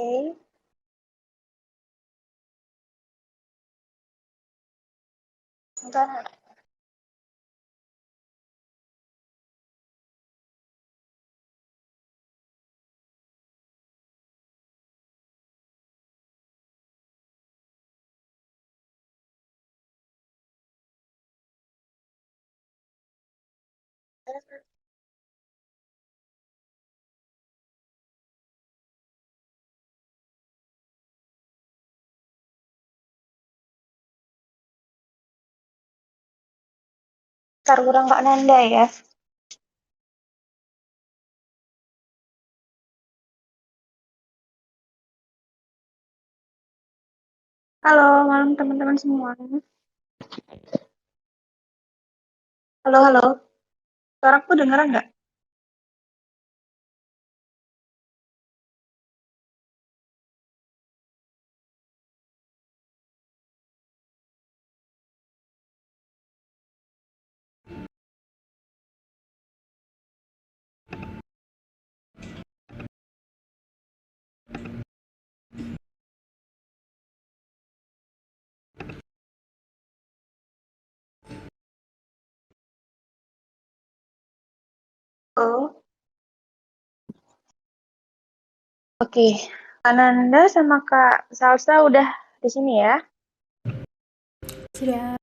Oke, sebentar. Ntar kurang Kak Nanda ya. Halo, malam teman-teman semua. Halo, halo. Suaraku dengeran nggak? Oh, oke. Kak Nanda sama Kak Salsa udah di sini ya. Sudah.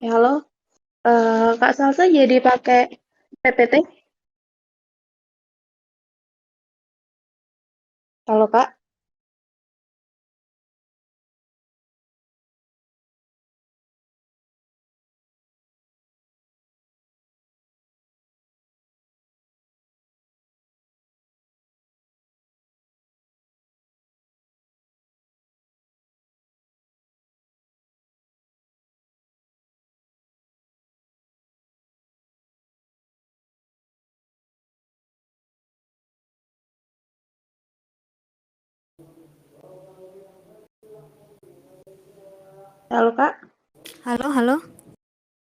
Ya, halo. Kak Salsa jadi pakai PPT? Halo, Kak. Halo, Kak. Halo, halo.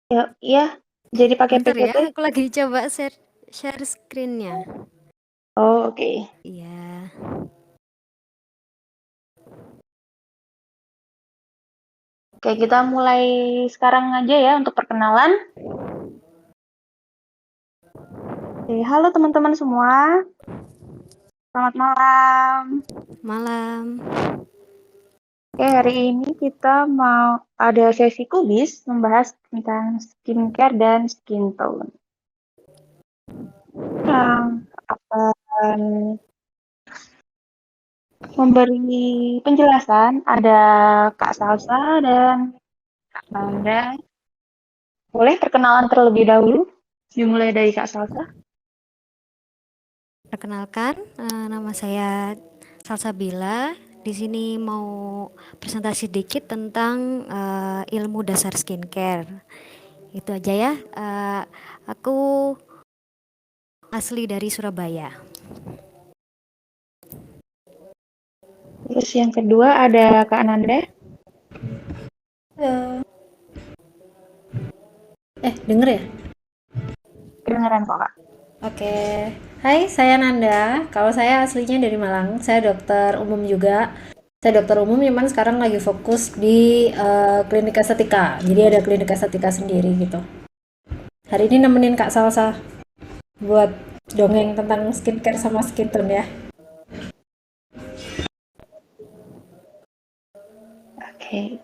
Ya, iya. Jadi pakai Bentar ya, PPT? aku lagi coba share screen-nya. Oh, oke. Iya. Oke, kita mulai sekarang aja ya untuk perkenalan. Oke, halo teman-teman semua. Selamat malam. Malam. Oke, hari ini kita mau ada sesi kubis membahas tentang skincare dan skin tone. Yang akan memberi penjelasan ada Kak Salsa dan Kak Nanda. Boleh perkenalan terlebih dahulu? Dimulai dari Kak Salsa. Perkenalkan, nama saya Salsabila. Di sini mau presentasi dikit tentang ilmu dasar skincare. Itu aja ya. Aku asli dari Surabaya. Terus yang kedua ada Kak Nanda. Halo. Denger ya? Kedengeran kok Kak. Oke. Hai, saya Nanda. Kalau saya aslinya dari Malang. Saya dokter umum juga. Saya dokter umum, cuman sekarang lagi fokus di klinik estetika. Jadi ada klinik estetika sendiri gitu. Hari ini nemenin Kak Salsa buat dongeng tentang skincare sama skin tone ya. Oke.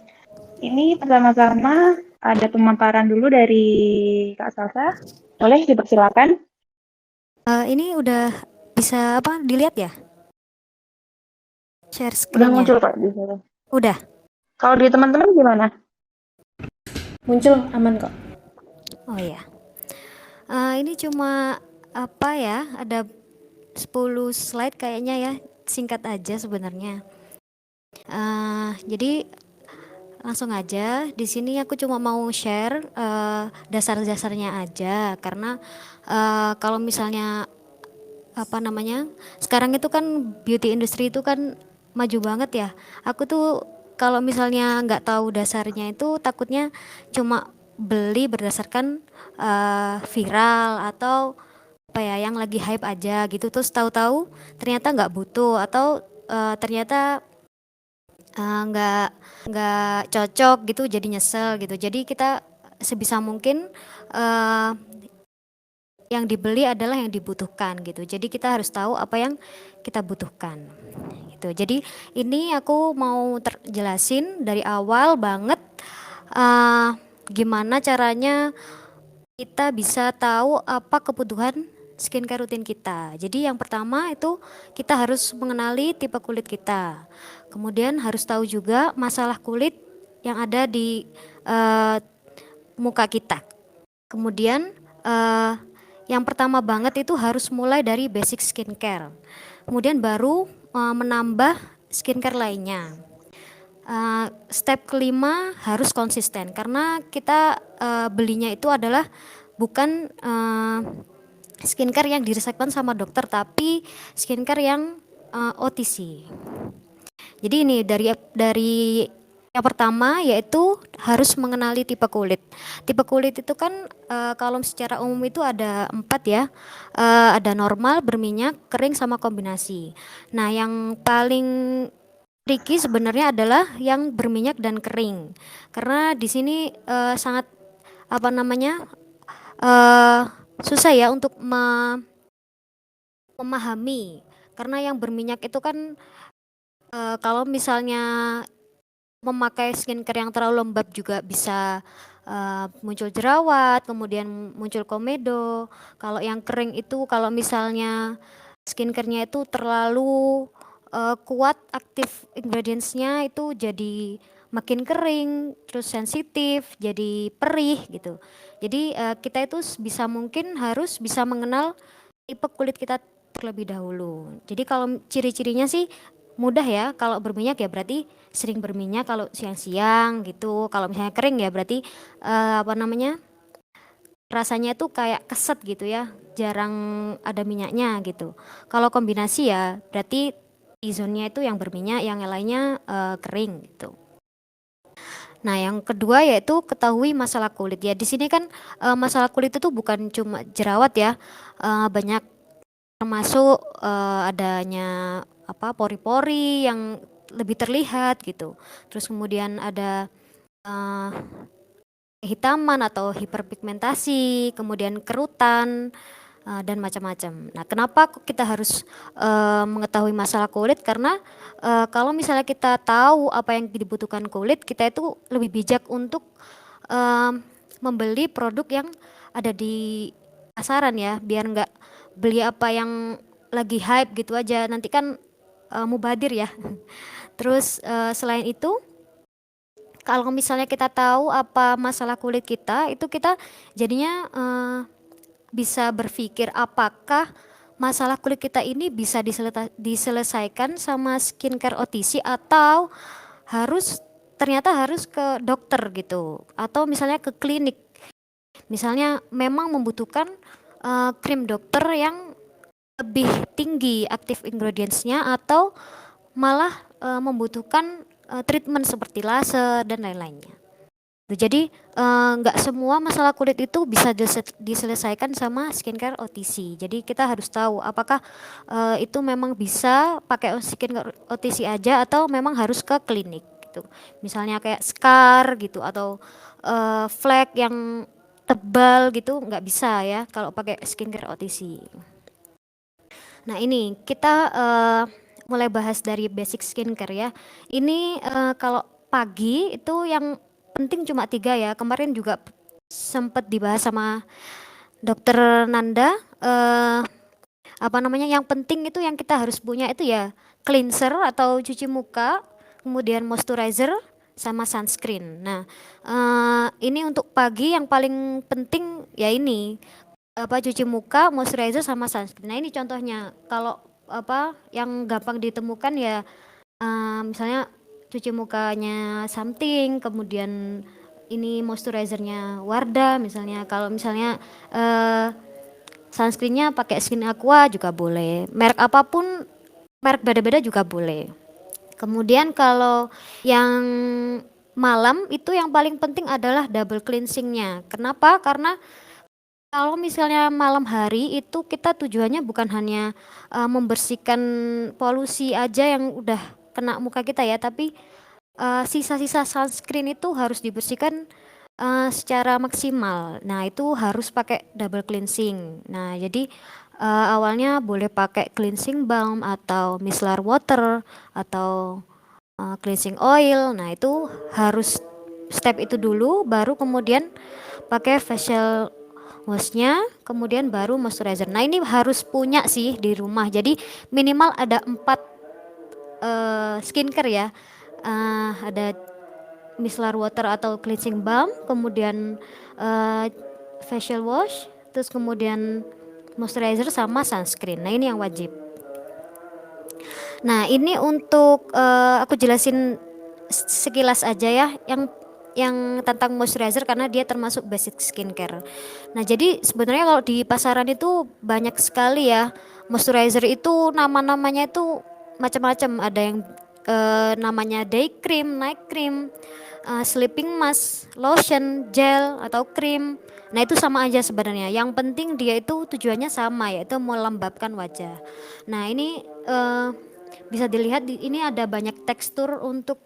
Ini pertama-tama ada pemaparan dulu dari Kak Salsa. Boleh dipersilakan. Ini udah bisa apa dilihat ya? Share Udah screen-nya. muncul kok di sini. Udah. Kalau di teman-teman gimana? Muncul aman kok. Oh ya. Ini cuma apa ya? Ada 10 slide kayaknya ya. Singkat aja sebenarnya. Jadi langsung aja. Di sini aku cuma mau share dasar-dasarnya aja karena kalau misalnya apa namanya? Sekarang itu kan beauty industry itu kan maju banget ya. Aku tuh kalau misalnya nggak tahu dasarnya itu takutnya cuma beli berdasarkan viral atau apa ya yang lagi hype aja gitu, terus tahu-tahu ternyata nggak butuh atau ternyata nggak cocok gitu, jadi nyesel gitu. Jadi kita sebisa mungkin eh, yang dibeli adalah yang dibutuhkan gitu. Jadi kita harus tahu apa yang kita butuhkan gitu. Jadi ini aku mau jelasin dari awal banget eh, gimana caranya kita bisa tahu apa kebutuhan skincare rutin kita. Jadi yang pertama itu kita harus mengenali tipe kulit kita. Kemudian harus tahu juga masalah kulit yang ada di eh, muka kita. Kemudian eh, yang pertama banget itu harus mulai dari basic skincare. Kemudian baru menambah skincare lainnya. Step kelima harus konsisten karena kita belinya itu adalah bukan skincare yang diresepkan sama dokter, tapi skincare yang OTC. Jadi ini dari yang pertama yaitu harus mengenali tipe kulit. Tipe kulit itu kan kalau secara umum itu ada 4 ya. Ada normal, berminyak, kering, sama kombinasi. Nah, yang paling tricky sebenarnya adalah yang berminyak dan kering. Karena di sini sangat apa namanya? eh susah ya untuk memahami. Karena yang berminyak itu kan kalau misalnya memakai skincare yang terlalu lembab juga bisa muncul jerawat, kemudian muncul komedo. Kalau yang kering itu kalau misalnya skincare-nya itu terlalu kuat aktif ingredients-nya itu jadi makin kering, terus sensitif, jadi perih gitu. Jadi kita itu bisa mungkin harus bisa mengenal tipe kulit kita terlebih dahulu. Jadi kalau ciri-cirinya sih mudah ya, kalau berminyak ya berarti sering berminyak kalau siang-siang gitu. Kalau misalnya kering ya berarti apa namanya? Rasanya itu kayak keset gitu ya, jarang ada minyaknya gitu. Kalau kombinasi ya berarti T-zone-nya itu yang berminyak, yang lainnya kering gitu. Nah, yang kedua yaitu ketahui masalah kulit. Ya, di sini kan masalah kulit itu bukan cuma jerawat ya, banyak termasuk adanya apa pori-pori yang lebih terlihat gitu. Terus kemudian ada eh, kehitaman atau hiperpigmentasi, kemudian kerutan dan macam-macam. Nah, kenapa kita harus mengetahui masalah kulit? Karena kalau misalnya kita tahu apa yang dibutuhkan kulit, kita itu lebih bijak untuk eh, membeli produk yang ada di pasaran ya, biar nggak beli apa yang lagi hype gitu aja. Nanti kan mubadir ya. Terus selain itu, kalau misalnya kita tahu apa masalah kulit kita, itu kita jadinya bisa berpikir apakah masalah kulit kita ini bisa diselesaikan sama skincare OTC atau ternyata harus ke dokter gitu, atau misalnya ke klinik. Misalnya memang membutuhkan krim dokter yang lebih tinggi aktif ingredients-nya atau malah membutuhkan treatment seperti laser dan lain-lainnya. Jadi nggak semua masalah kulit itu bisa diselesaikan sama skincare OTC. Jadi kita harus tahu apakah itu memang bisa pakai skincare OTC aja atau memang harus ke klinik gitu. Misalnya kayak scar gitu atau flek yang tebal gitu nggak bisa ya kalau pakai skincare OTC. Nah, ini kita mulai bahas dari basic skincare ya. Ini kalau pagi itu yang penting cuma 3 ya. Kemarin juga sempat dibahas sama Dokter Nanda. Apa namanya? Yang penting itu yang kita harus punya itu ya cleanser atau cuci muka, kemudian moisturizer sama sunscreen. Nah, ini untuk pagi yang paling penting ya ini apa cuci muka, moisturizer sama sunscreen. Nah, ini contohnya. Kalau apa yang gampang ditemukan ya misalnya cuci mukanya Something, kemudian ini moisturizernya Wardah misalnya. Kalau misalnya sunscreennya pakai Skin Aqua juga boleh. Merek apapun, merek beda-beda juga boleh. Kemudian kalau yang malam itu yang paling penting adalah double cleansingnya. Kenapa? Karena kalau misalnya malam hari itu kita tujuannya bukan hanya membersihkan polusi aja yang udah kena muka kita ya, tapi sisa-sisa sunscreen itu harus dibersihkan secara maksimal. Nah, itu harus pakai double cleansing. Nah, jadi awalnya boleh pakai cleansing balm atau micellar water atau cleansing oil. Nah, itu harus step itu dulu, baru kemudian pakai facial washnya, kemudian baru moisturizer. Nah, ini harus punya sih di rumah. Jadi minimal ada 4 skincare ya. Ada micellar water atau cleansing balm, kemudian facial wash, terus kemudian moisturizer sama sunscreen. Nah, ini yang wajib. Nah, ini untuk aku jelasin sekilas aja ya yang tentang moisturizer karena dia termasuk basic skincare. Nah, jadi sebenarnya kalau di pasaran itu banyak sekali ya moisturizer itu, nama-namanya itu macam-macam. Ada yang namanya day cream, night cream, sleeping mask, lotion, gel atau krim. Nah, itu sama aja sebenarnya. Yang penting dia itu tujuannya sama, yaitu melembabkan wajah. Nah, ini bisa dilihat ini ada banyak tekstur untuk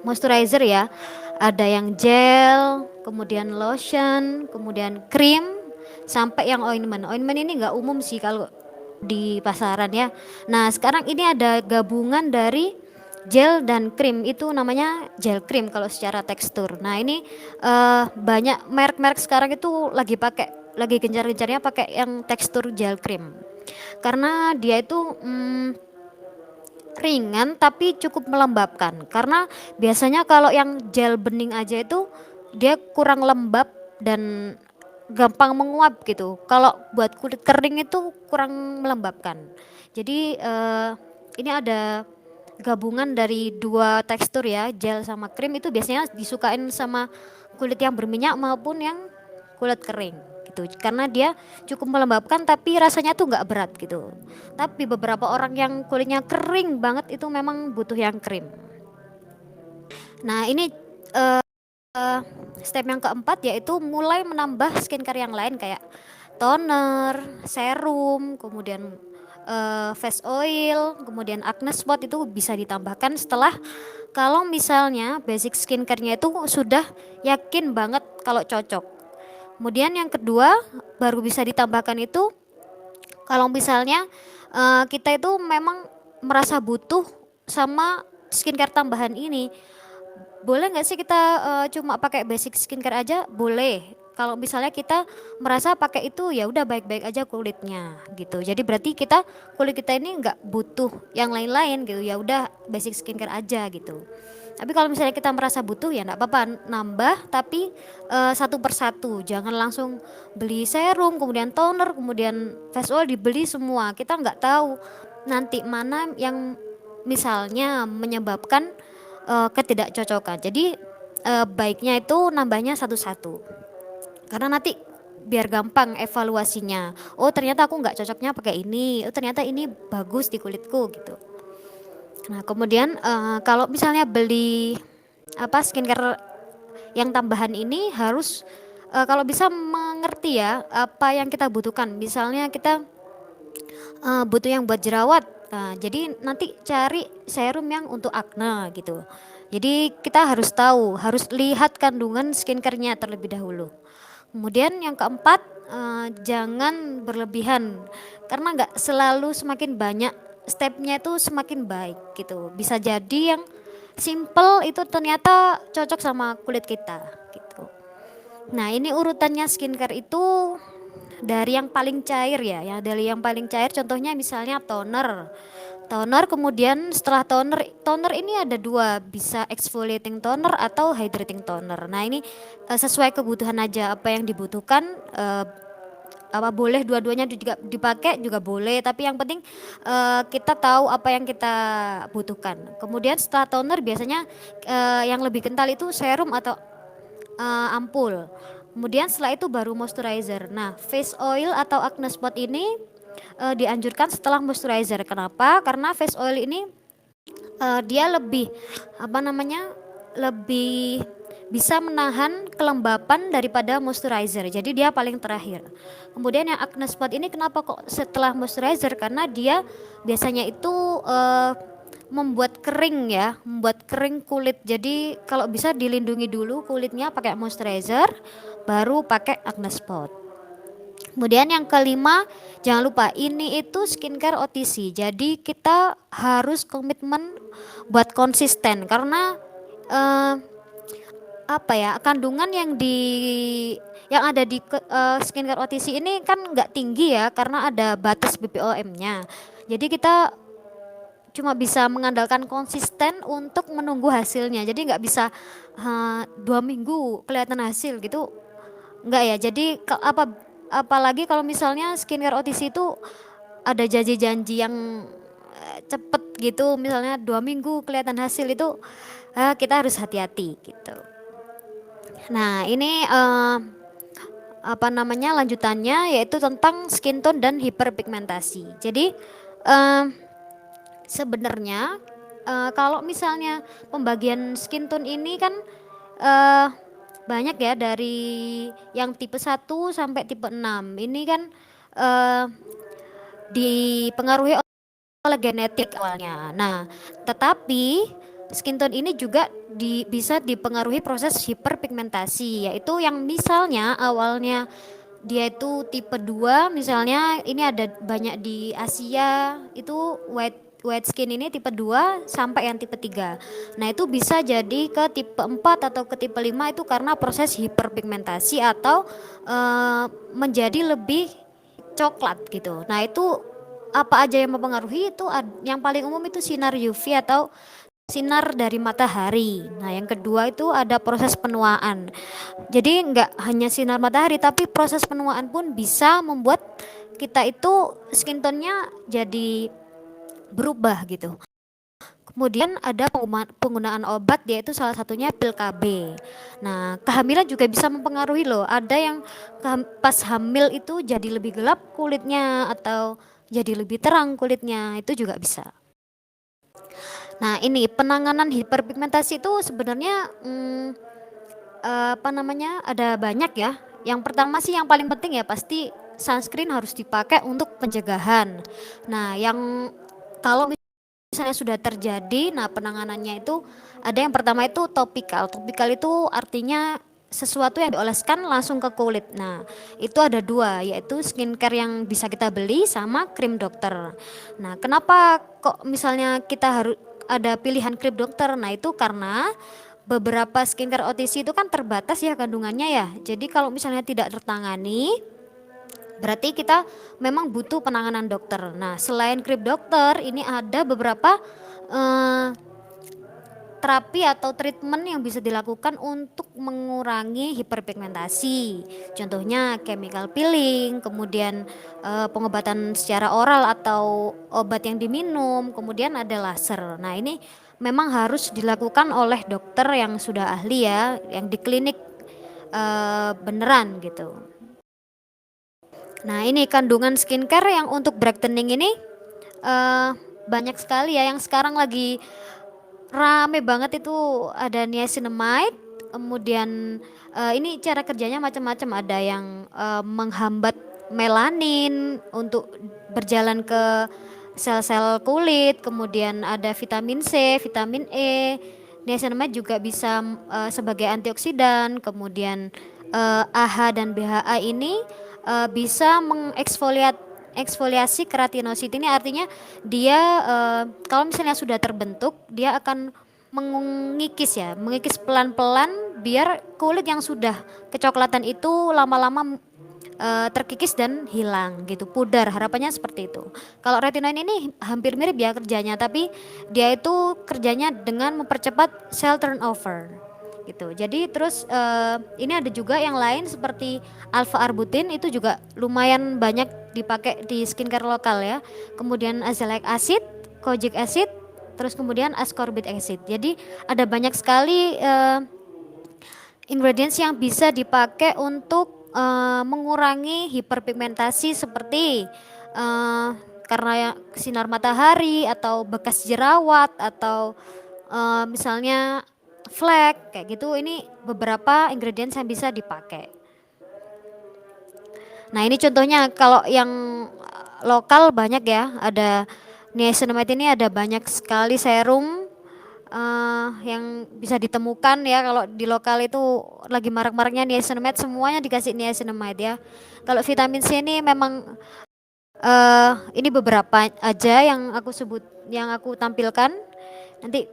moisturizer ya. Ada yang gel, kemudian lotion, kemudian krim, sampai yang ointment. Ointment ini nggak umum sih kalau di pasaran ya. Nah, sekarang ini ada gabungan dari gel dan krim, itu namanya gel krim kalau secara tekstur. Nah, ini banyak merek-merek sekarang itu lagi gencar-gencarnya pakai yang tekstur gel krim. Karena dia itu ringan tapi cukup melembabkan. Karena biasanya kalau yang gel bening aja itu dia kurang lembab dan gampang menguap gitu. Kalau buat kulit kering itu kurang melembabkan. Jadi ini ada gabungan dari 2 tekstur ya, gel sama krim, itu biasanya disukain sama kulit yang berminyak maupun yang kulit kering gitu. Karena dia cukup melembabkan tapi rasanya tuh nggak berat gitu. Tapi beberapa orang yang kulitnya kering banget itu memang butuh yang krim. Nah, ini step yang keempat yaitu mulai menambah skincare yang lain kayak toner, serum, kemudian face oil, kemudian acne spot itu bisa ditambahkan setelah kalau misalnya basic skincare-nya itu sudah yakin banget kalau cocok. Kemudian yang kedua baru bisa ditambahkan itu kalau misalnya kita itu memang merasa butuh sama skincare tambahan ini. Boleh nggak sih kita cuma pakai basic skincare aja? Boleh. Kalau misalnya kita merasa pakai itu ya udah baik-baik aja kulitnya gitu. Jadi berarti kulit kita ini nggak butuh yang lain-lain gitu. Ya udah basic skincare aja gitu. Tapi kalau misalnya kita merasa butuh ya enggak apa-apa nambah, tapi satu persatu. Jangan langsung beli serum, kemudian toner, kemudian face oil dibeli semua. Kita nggak tahu nanti mana yang misalnya menyebabkan ketidakcocokan. Jadi baiknya itu nambahnya satu-satu. Karena nanti biar gampang evaluasinya. Oh, ternyata aku nggak cocoknya pakai ini. Oh, ternyata ini bagus di kulitku gitu. Nah, kemudian kalau misalnya beli skincare yang tambahan ini harus kalau bisa mengerti ya apa yang kita butuhkan. Misalnya kita butuh yang buat jerawat. Nah, jadi nanti cari serum yang untuk akne gitu. Jadi kita harus tahu, harus lihat kandungan skincare-nya terlebih dahulu. Kemudian yang keempat, jangan berlebihan karena nggak selalu semakin banyak stepnya itu semakin baik gitu. Bisa jadi yang simple itu ternyata cocok sama kulit kita gitu. Nah, ini urutannya skincare itu dari yang paling cair ya dari yang paling cair contohnya misalnya toner. Toner kemudian setelah toner ini ada 2, bisa exfoliating toner atau hydrating toner. Nah, ini sesuai kebutuhan aja apa yang dibutuhkan, apa boleh dua-duanya juga dipakai juga boleh, tapi yang penting kita tahu apa yang kita butuhkan. Kemudian setelah toner biasanya yang lebih kental itu serum atau ampul. Kemudian setelah itu baru moisturizer. Nah, face oil atau acne spot ini dianjurkan setelah moisturizer. Kenapa? Karena face oil ini dia lebih apa namanya lebih bisa menahan kelembapan daripada moisturizer. Jadi dia paling terakhir. Kemudian yang acne spot ini kenapa kok setelah moisturizer? Karena dia biasanya itu membuat kering ya, membuat kering kulit. Jadi kalau bisa dilindungi dulu kulitnya pakai moisturizer, baru pakai acne spot. Kemudian yang kelima, jangan lupa ini itu skincare OTC. Jadi kita harus komitmen buat konsisten karena eh, apa ya, kandungan yang ada di skincare OTC ini kan nggak tinggi ya karena ada batas BPOM-nya. Jadi kita cuma bisa mengandalkan konsisten untuk menunggu hasilnya. Jadi nggak bisa 2 minggu kelihatan hasil gitu, nggak ya. Jadi apalagi kalau misalnya skincare OTC itu ada janji-janji yang cepet gitu, misalnya 2 minggu kelihatan hasil itu, kita harus hati-hati gitu. Nah ini apa namanya lanjutannya yaitu tentang skin tone dan hiperpigmentasi. Jadi eh, sebenarnya kalau misalnya pembagian skin tone ini kan eh, banyak ya, dari yang tipe 1 sampai tipe 6 ini kan eh, dipengaruhi oleh genetik awalnya. Nah, tetapi skin tone ini juga bisa dipengaruhi proses hiperpigmentasi, yaitu yang misalnya awalnya dia itu tipe 2, misalnya ini ada banyak di Asia, itu white skin ini tipe 2 sampai yang tipe 3. Nah, itu bisa jadi ke tipe 4 atau ke tipe 5 itu karena proses hiperpigmentasi atau menjadi lebih coklat gitu. Nah, itu apa aja yang mempengaruhi itu, yang paling umum itu sinar UV atau sinar dari matahari. Nah, yang kedua itu ada proses penuaan. Jadi nggak hanya sinar matahari, tapi proses penuaan pun bisa membuat kita itu skin tone-nya jadi berubah gitu. Kemudian ada penggunaan obat, yaitu salah satunya pil KB. Nah, kehamilan juga bisa mempengaruhi loh. Ada yang pas hamil itu jadi lebih gelap kulitnya atau jadi lebih terang kulitnya, itu juga bisa. Nah, ini penanganan hiperpigmentasi itu sebenarnya apa namanya ada banyak ya. Yang pertama sih yang paling penting ya pasti sunscreen harus dipakai untuk pencegahan. Nah, yang kalau misalnya sudah terjadi, nah penanganannya itu ada yang pertama itu topikal. Topikal itu artinya sesuatu yang dioleskan langsung ke kulit. Nah, itu ada dua, yaitu skincare yang bisa kita beli sama krim dokter. Nah, kenapa kok misalnya kita harus ada pilihan krim dokter? Nah, itu karena beberapa skincare OTC itu kan terbatas ya kandungannya ya. Jadi kalau misalnya tidak tertangani, berarti kita memang butuh penanganan dokter. Nah, selain krim dokter, ini ada beberapa eh, terapi atau treatment yang bisa dilakukan untuk mengurangi hiperpigmentasi. Contohnya chemical peeling, kemudian pengobatan secara oral atau obat yang diminum, kemudian ada laser. Nah, ini memang harus dilakukan oleh dokter yang sudah ahli ya, yang di klinik beneran gitu. Nah, ini kandungan skincare yang untuk brightening ini banyak sekali ya, yang sekarang lagi rame banget itu ada niacinamide, kemudian ini cara kerjanya macam-macam, ada yang menghambat melanin untuk berjalan ke sel-sel kulit, kemudian ada vitamin C, vitamin E. Niacinamide juga bisa sebagai antioksidan, kemudian AHA dan BHA ini bisa eksfoliasi keratinosit. Ini artinya dia kalau misalnya sudah terbentuk, dia akan mengikis pelan-pelan biar kulit yang sudah kecoklatan itu lama-lama terkikis dan hilang gitu, pudar. Harapannya seperti itu. Kalau retinoid ini hampir mirip ya kerjanya, tapi dia itu kerjanya dengan mempercepat cell turnover gitu. Jadi terus ini ada juga yang lain seperti alpha arbutin, itu juga lumayan banyak dipakai di skincare lokal ya. Kemudian azelaic acid, kojic acid, terus kemudian ascorbic acid. Jadi ada banyak sekali ingredients yang bisa dipakai untuk mengurangi hiperpigmentasi seperti karena sinar matahari atau bekas jerawat atau misalnya flek kayak gitu, ini beberapa ingredients yang bisa dipakai. Nah ini contohnya kalau yang lokal banyak ya, ada niacinamide ini ada banyak sekali serum yang bisa ditemukan ya. Kalau di lokal itu lagi marak-maraknya niacinamide, semuanya dikasih niacinamide ya. Kalau vitamin C ini memang ini beberapa aja yang aku sebut, yang aku tampilkan. Nanti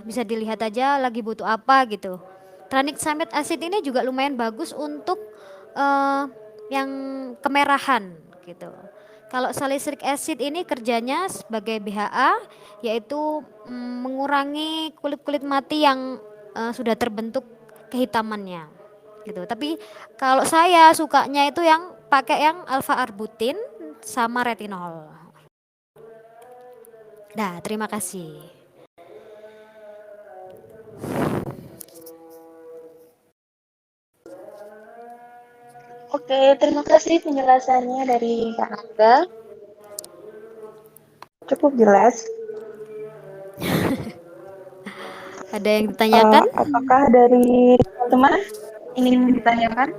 bisa dilihat aja lagi butuh apa gitu. Tranexamic acid ini juga lumayan bagus untuk eh, yang kemerahan gitu. Kalau salicylic acid ini kerjanya sebagai BHA, yaitu mengurangi kulit-kulit mati yang sudah terbentuk kehitamannya gitu. Tapi kalau saya sukanya itu yang pakai yang alpha arbutin sama retinol. Nah, terima kasih. Oke, terima kasih penjelasannya dari Kak Naga. Cukup jelas. Ada yang ditanyakan? Apakah dari teman-teman ingin ditanyakan?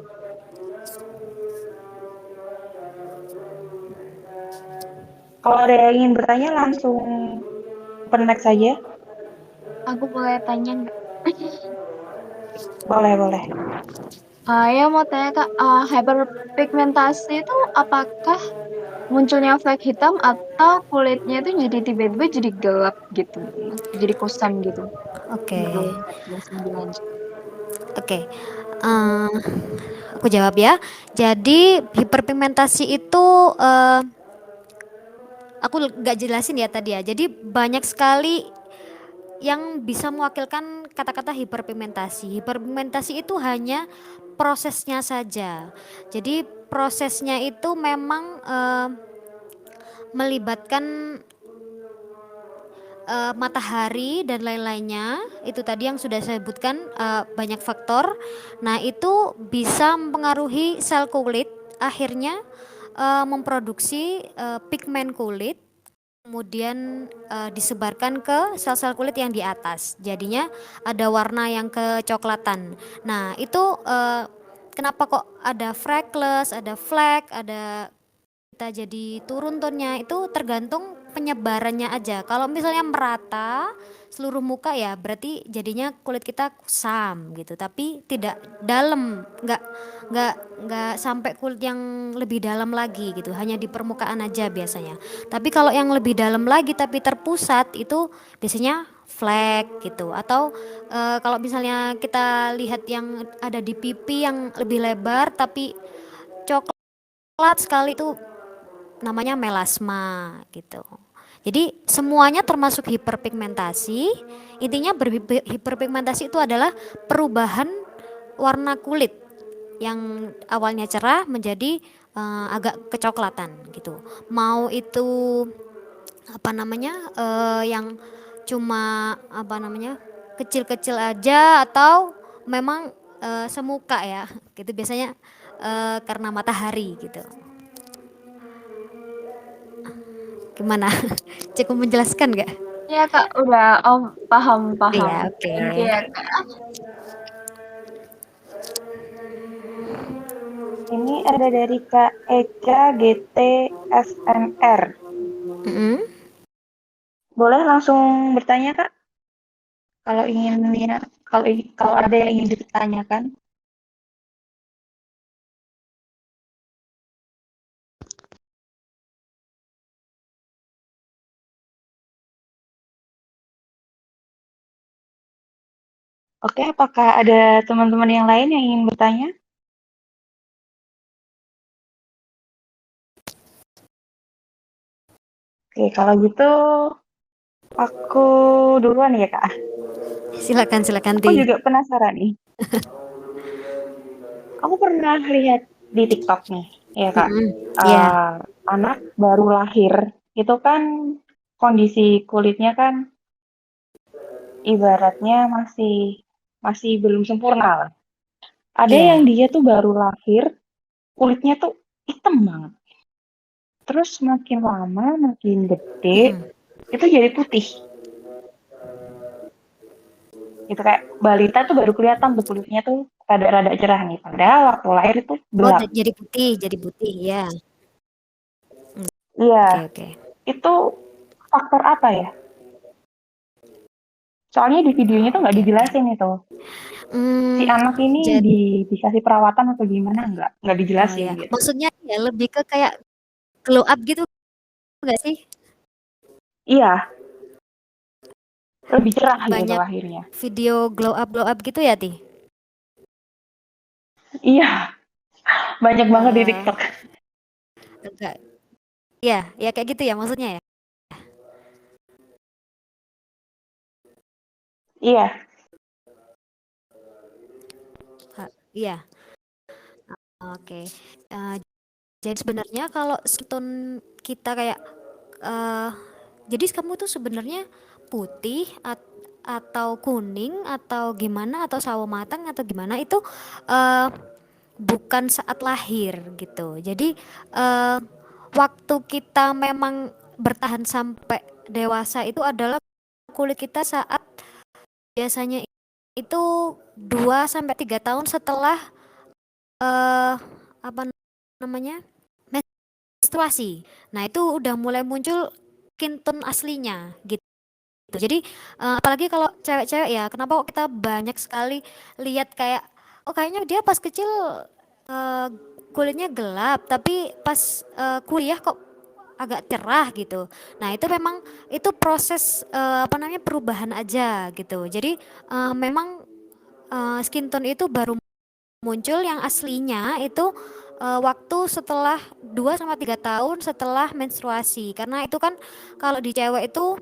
Kalau ada yang ingin bertanya langsung open mic saja. Aku boleh tanya nggak? Boleh. Ya mau tanya Kak, hyperpigmentasi itu apakah munculnya flek hitam atau kulitnya itu jadi tiba-tiba jadi gelap gitu, jadi kusam gitu? Oke. Boleh jelasin lebih lanjut. Oke. Eh, aku jawab ya. Jadi hiperpigmentasi itu aku nggak jelasin ya tadi ya. Jadi banyak sekali yang bisa mewakilkan kata-kata hiperpigmentasi. Hiperpigmentasi itu hanya prosesnya saja. Jadi prosesnya itu memang melibatkan matahari dan lain-lainnya. Itu tadi yang sudah saya sebutkan, banyak faktor. Nah itu bisa mempengaruhi sel kulit, akhirnya memproduksi pigmen kulit, kemudian disebarkan ke sel-sel kulit yang di atas, jadinya ada warna yang kecoklatan. Nah itu kenapa kok ada freckles, ada flek, ada kita jadi turun tonnya, itu tergantung penyebarannya aja. Kalau misalnya merata seluruh muka ya berarti jadinya kulit kita kusam gitu, tapi tidak dalam, nggak nggak sampai kulit yang lebih dalam lagi gitu, hanya di permukaan aja biasanya. Tapi kalau yang lebih dalam lagi tapi terpusat itu biasanya flek gitu. Atau kalau misalnya kita lihat yang ada di pipi yang lebih lebar tapi coklat sekali, itu namanya melasma gitu. Jadi semuanya termasuk hiperpigmentasi. Intinya hiperpigmentasi itu adalah perubahan warna kulit yang awalnya cerah menjadi agak kecoklatan gitu. Mau itu apa namanya yang cuma apa namanya kecil-kecil aja atau memang semuka ya gitu, biasanya karena matahari gitu. Gimana? Cukup menjelaskan nggak? Ya Kak, udah paham. Iya, oke. Thank you ya Kak. Ini ada dari Kak Eka GT SMR. Boleh langsung bertanya Kak? Kalau ingin ya, kalau ada yang ingin ditanyakan. Oke, apakah ada teman-teman yang lain yang ingin bertanya? Oke, kalau gitu aku duluan ya Kak. Silakan Aku juga penasaran nih. Aku pernah lihat di TikTok nih, ya Kak. Iya. Anak baru lahir, itu kan kondisi kulitnya kan ibaratnya masih belum sempurna lah. Ada Iya. yang dia tuh baru lahir, kulitnya tuh hitam banget. terus makin lama makin gede itu jadi putih. Itu kayak balita tuh baru kelihatan tuh kulitnya tuh rada-rada cerah nih. Padahal waktu lahir itu Oh, gelap. jadi putih ya. Iya, Oke, oke. itu faktor apa ya? Soalnya di videonya tuh nggak Oke, oke. dijelasin itu. Si Hmm, anak ini jadi dikasih perawatan atau gimana nggak oh dijelasin ya, gitu. maksudnya ya lebih ke kayak glow up gitu nggak sih? Iya, lebih cerah gitu Banyak lahirnya. video glow up gitu ya, Ti? Iya, banyak banget di Eh, TikTok. enggak. Ya, ya kayak gitu ya maksudnya ya. Iya, Iya. Oke. Eh, jadi sebenarnya kalau skin kita kayak eh jadi kamu tuh sebenarnya putih atau kuning atau gimana atau sawo matang atau gimana itu eh bukan saat lahir gitu. Jadi eh waktu kita memang bertahan sampai dewasa itu adalah kulit kita saat biasanya itu 2 sampai 3 tahun setelah eh apa namanya? Menstruasi. Nah, itu udah mulai muncul skin tone aslinya gitu. Jadi apalagi kalau cewek-cewek ya, kenapa kok kita banyak sekali lihat kayak oh kayaknya dia pas kecil eh, kulitnya gelap, tapi pas kuliah kok agak cerah gitu. Nah, itu memang itu proses apa namanya perubahan aja gitu. Jadi memang skin tone itu baru muncul yang aslinya itu waktu setelah 2 sampai 3 tahun setelah menstruasi. Karena itu kan kalau di cewek itu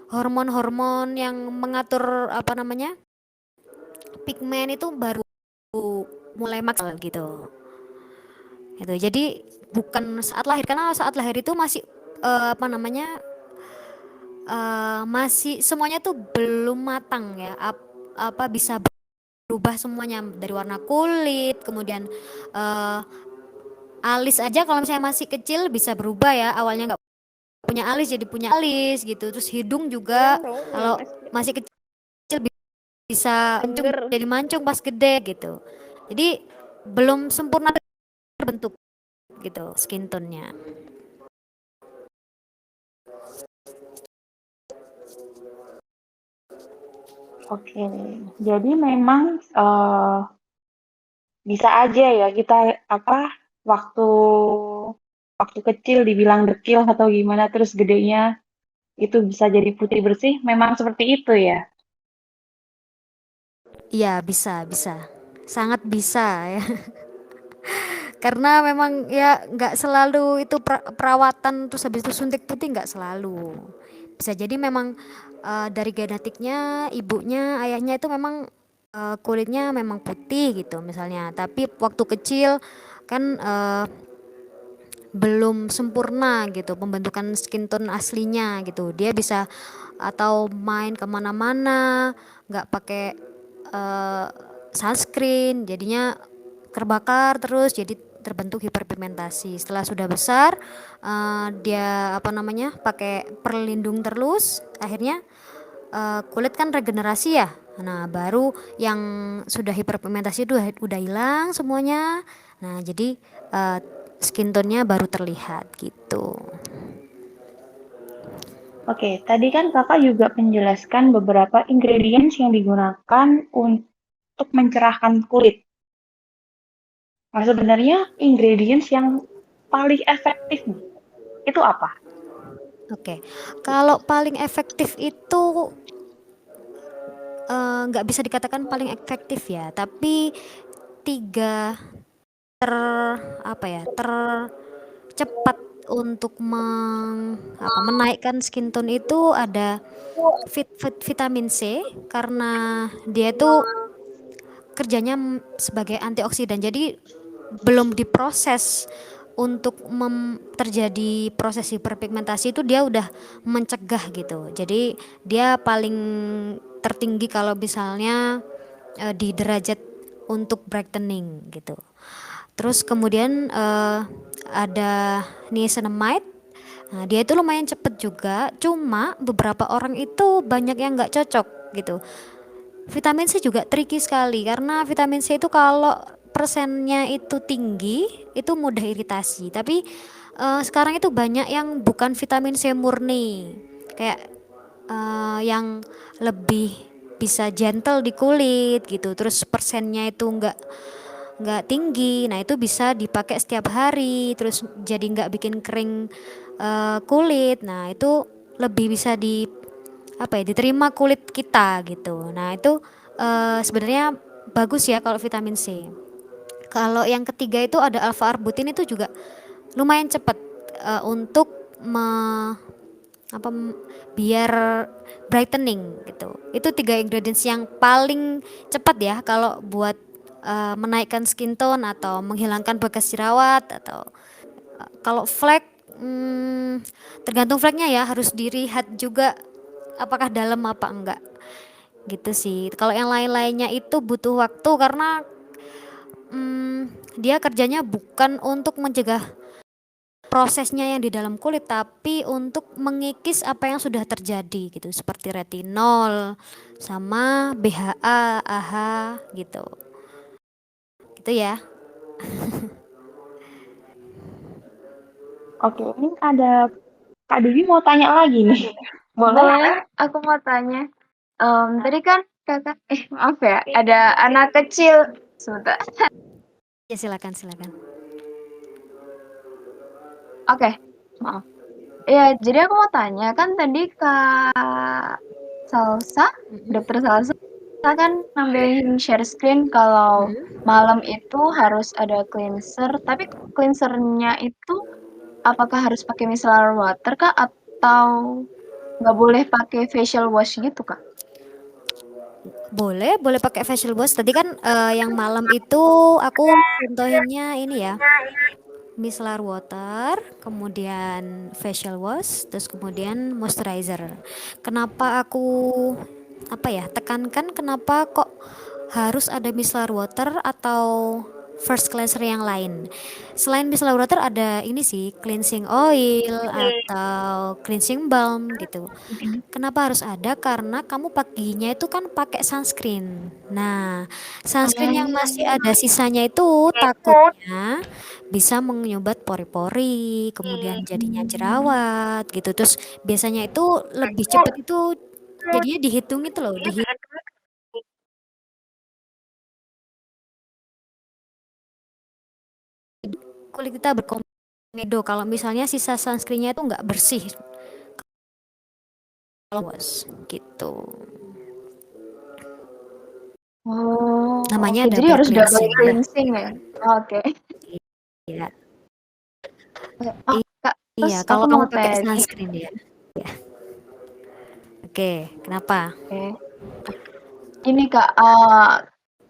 hormon-hormon yang mengatur apa namanya? Pigmen itu baru mulai maksimal gitu. Gitu. Jadi bukan saat lahir karena saat lahir itu masih apa namanya? Masih semuanya tuh belum matang ya. Apa bisa berubah semuanya dari warna kulit, kemudian eh, alis aja kalau misalnya masih kecil bisa berubah ya, awalnya nggak punya alis jadi punya alis gitu, terus hidung juga kalau masih kecil bisa mancung jadi mancung pas gede gitu, jadi belum sempurna terbentuk gitu skin tone-nya. oke. Jadi memang bisa aja ya kita apa waktu waktu kecil dibilang dekil atau gimana terus gedenya itu bisa jadi putih bersih. Memang seperti itu ya. Iya bisa sangat bisa ya. Karena memang ya nggak selalu itu perawatan terus habis itu suntik putih nggak selalu. Bisa jadi memang dari genetiknya ibunya, ayahnya itu memang kulitnya memang putih gitu misalnya. Tapi waktu kecil kan belum sempurna gitu pembentukan skin tone aslinya gitu. Dia bisa atau main kemana-mana nggak pakai eh, sunscreen, jadinya terbakar terus jadi terbentuk hiperpigmentasi. Setelah sudah besar dia apa namanya pakai perlindung terus, akhirnya kulit kan regenerasi ya. Nah baru yang sudah hiperpigmentasi itu udah hilang semuanya. Nah jadi uh, skin tone-nya baru terlihat gitu. Oke, tadi kan kakak juga menjelaskan beberapa ingredients yang digunakan untuk mencerahkan kulit. Nah, sebenarnya ingredients yang paling efektif nih, itu apa? Oke, kalau paling efektif itu nggak bisa dikatakan paling efektif ya, tapi tiga apa ya tercepat untuk menaikkan skin tone itu ada vitamin C karena dia itu kerjanya sebagai antioksidan, jadi belum diproses untuk terjadi proses hiperpigmentasi itu dia udah mencegah gitu. Jadi dia paling tertinggi kalau misalnya di derajat untuk brightening gitu. Terus kemudian ada niacinamide Nah, dia itu lumayan cepet juga, cuma beberapa orang itu banyak yang nggak cocok gitu. Vitamin C juga tricky sekali karena vitamin C itu kalau persennya itu tinggi itu mudah iritasi. Tapi sekarang itu banyak yang bukan vitamin C murni, kayak yang lebih bisa gentle di kulit gitu. Terus persennya itu nggak tinggi, nah itu bisa dipakai setiap hari terus jadi nggak bikin kering kulit. Nah itu lebih bisa di apa ya, diterima kulit kita gitu. Nah itu sebenarnya bagus ya kalau vitamin C. Kalau yang ketiga itu ada alpha arbutin, itu juga lumayan cepat untuk apa biar brightening gitu. Itu tiga ingredients yang paling cepat ya kalau buat menaikkan skin tone atau menghilangkan bekas jerawat. Atau kalau flek, tergantung fleknya ya, harus dilihat juga apakah dalam apa enggak gitu sih. Kalau yang lain-lainnya itu butuh waktu karena dia kerjanya bukan untuk mencegah prosesnya yang di dalam kulit, tapi untuk mengikis apa yang sudah terjadi gitu, seperti retinol sama BHA, AHA gitu. Gitu ya. Oke, ini ada Kak Dewi mau tanya lagi nih. Boleh? Boleh, aku mau tanya. Tadi kan kakak, maaf ya, ada anak kecil. Sebentar. Ya silakan silakan. Oke, maaf. Ya, jadi aku mau tanya, kan tadi Kak Salsa, Dokter Salsa kan nambahin share screen kalau malam itu harus ada cleanser, tapi cleansernya itu apakah harus pakai micellar water Kak atau nggak boleh pakai facial wash gitu Kak? Boleh, boleh pakai facial wash. Tadi kan yang malam itu aku contohinnya ini ya, micellar water, kemudian facial wash, terus kemudian moisturizer. Kenapa aku apa ya, tekankan kenapa kok harus ada micellar water atau first cleanser yang lain. Selain micellar water ada ini sih, cleansing oil atau cleansing balm gitu. Kenapa harus ada? Karena kamu paginya itu kan pakai sunscreen. Nah, sunscreen yang masih ada sisanya itu takutnya bisa menyumbat pori-pori, kemudian jadinya jerawat gitu. Terus biasanya itu lebih cepat itu jadinya dihitung itu loh, dihitung kulit kita berkomedo kalau misalnya sisa sunscreennya itu nggak bersih kalau bos gitu. Oh, Namanya oke. Jadi double harus double cleansing ya. cleansing ya? Oke. Iya, Oh, Kak, terus iya aku kalau kamu mau pakai tanya. sunscreen ya. Oke, kenapa? Oke. Ini Kak,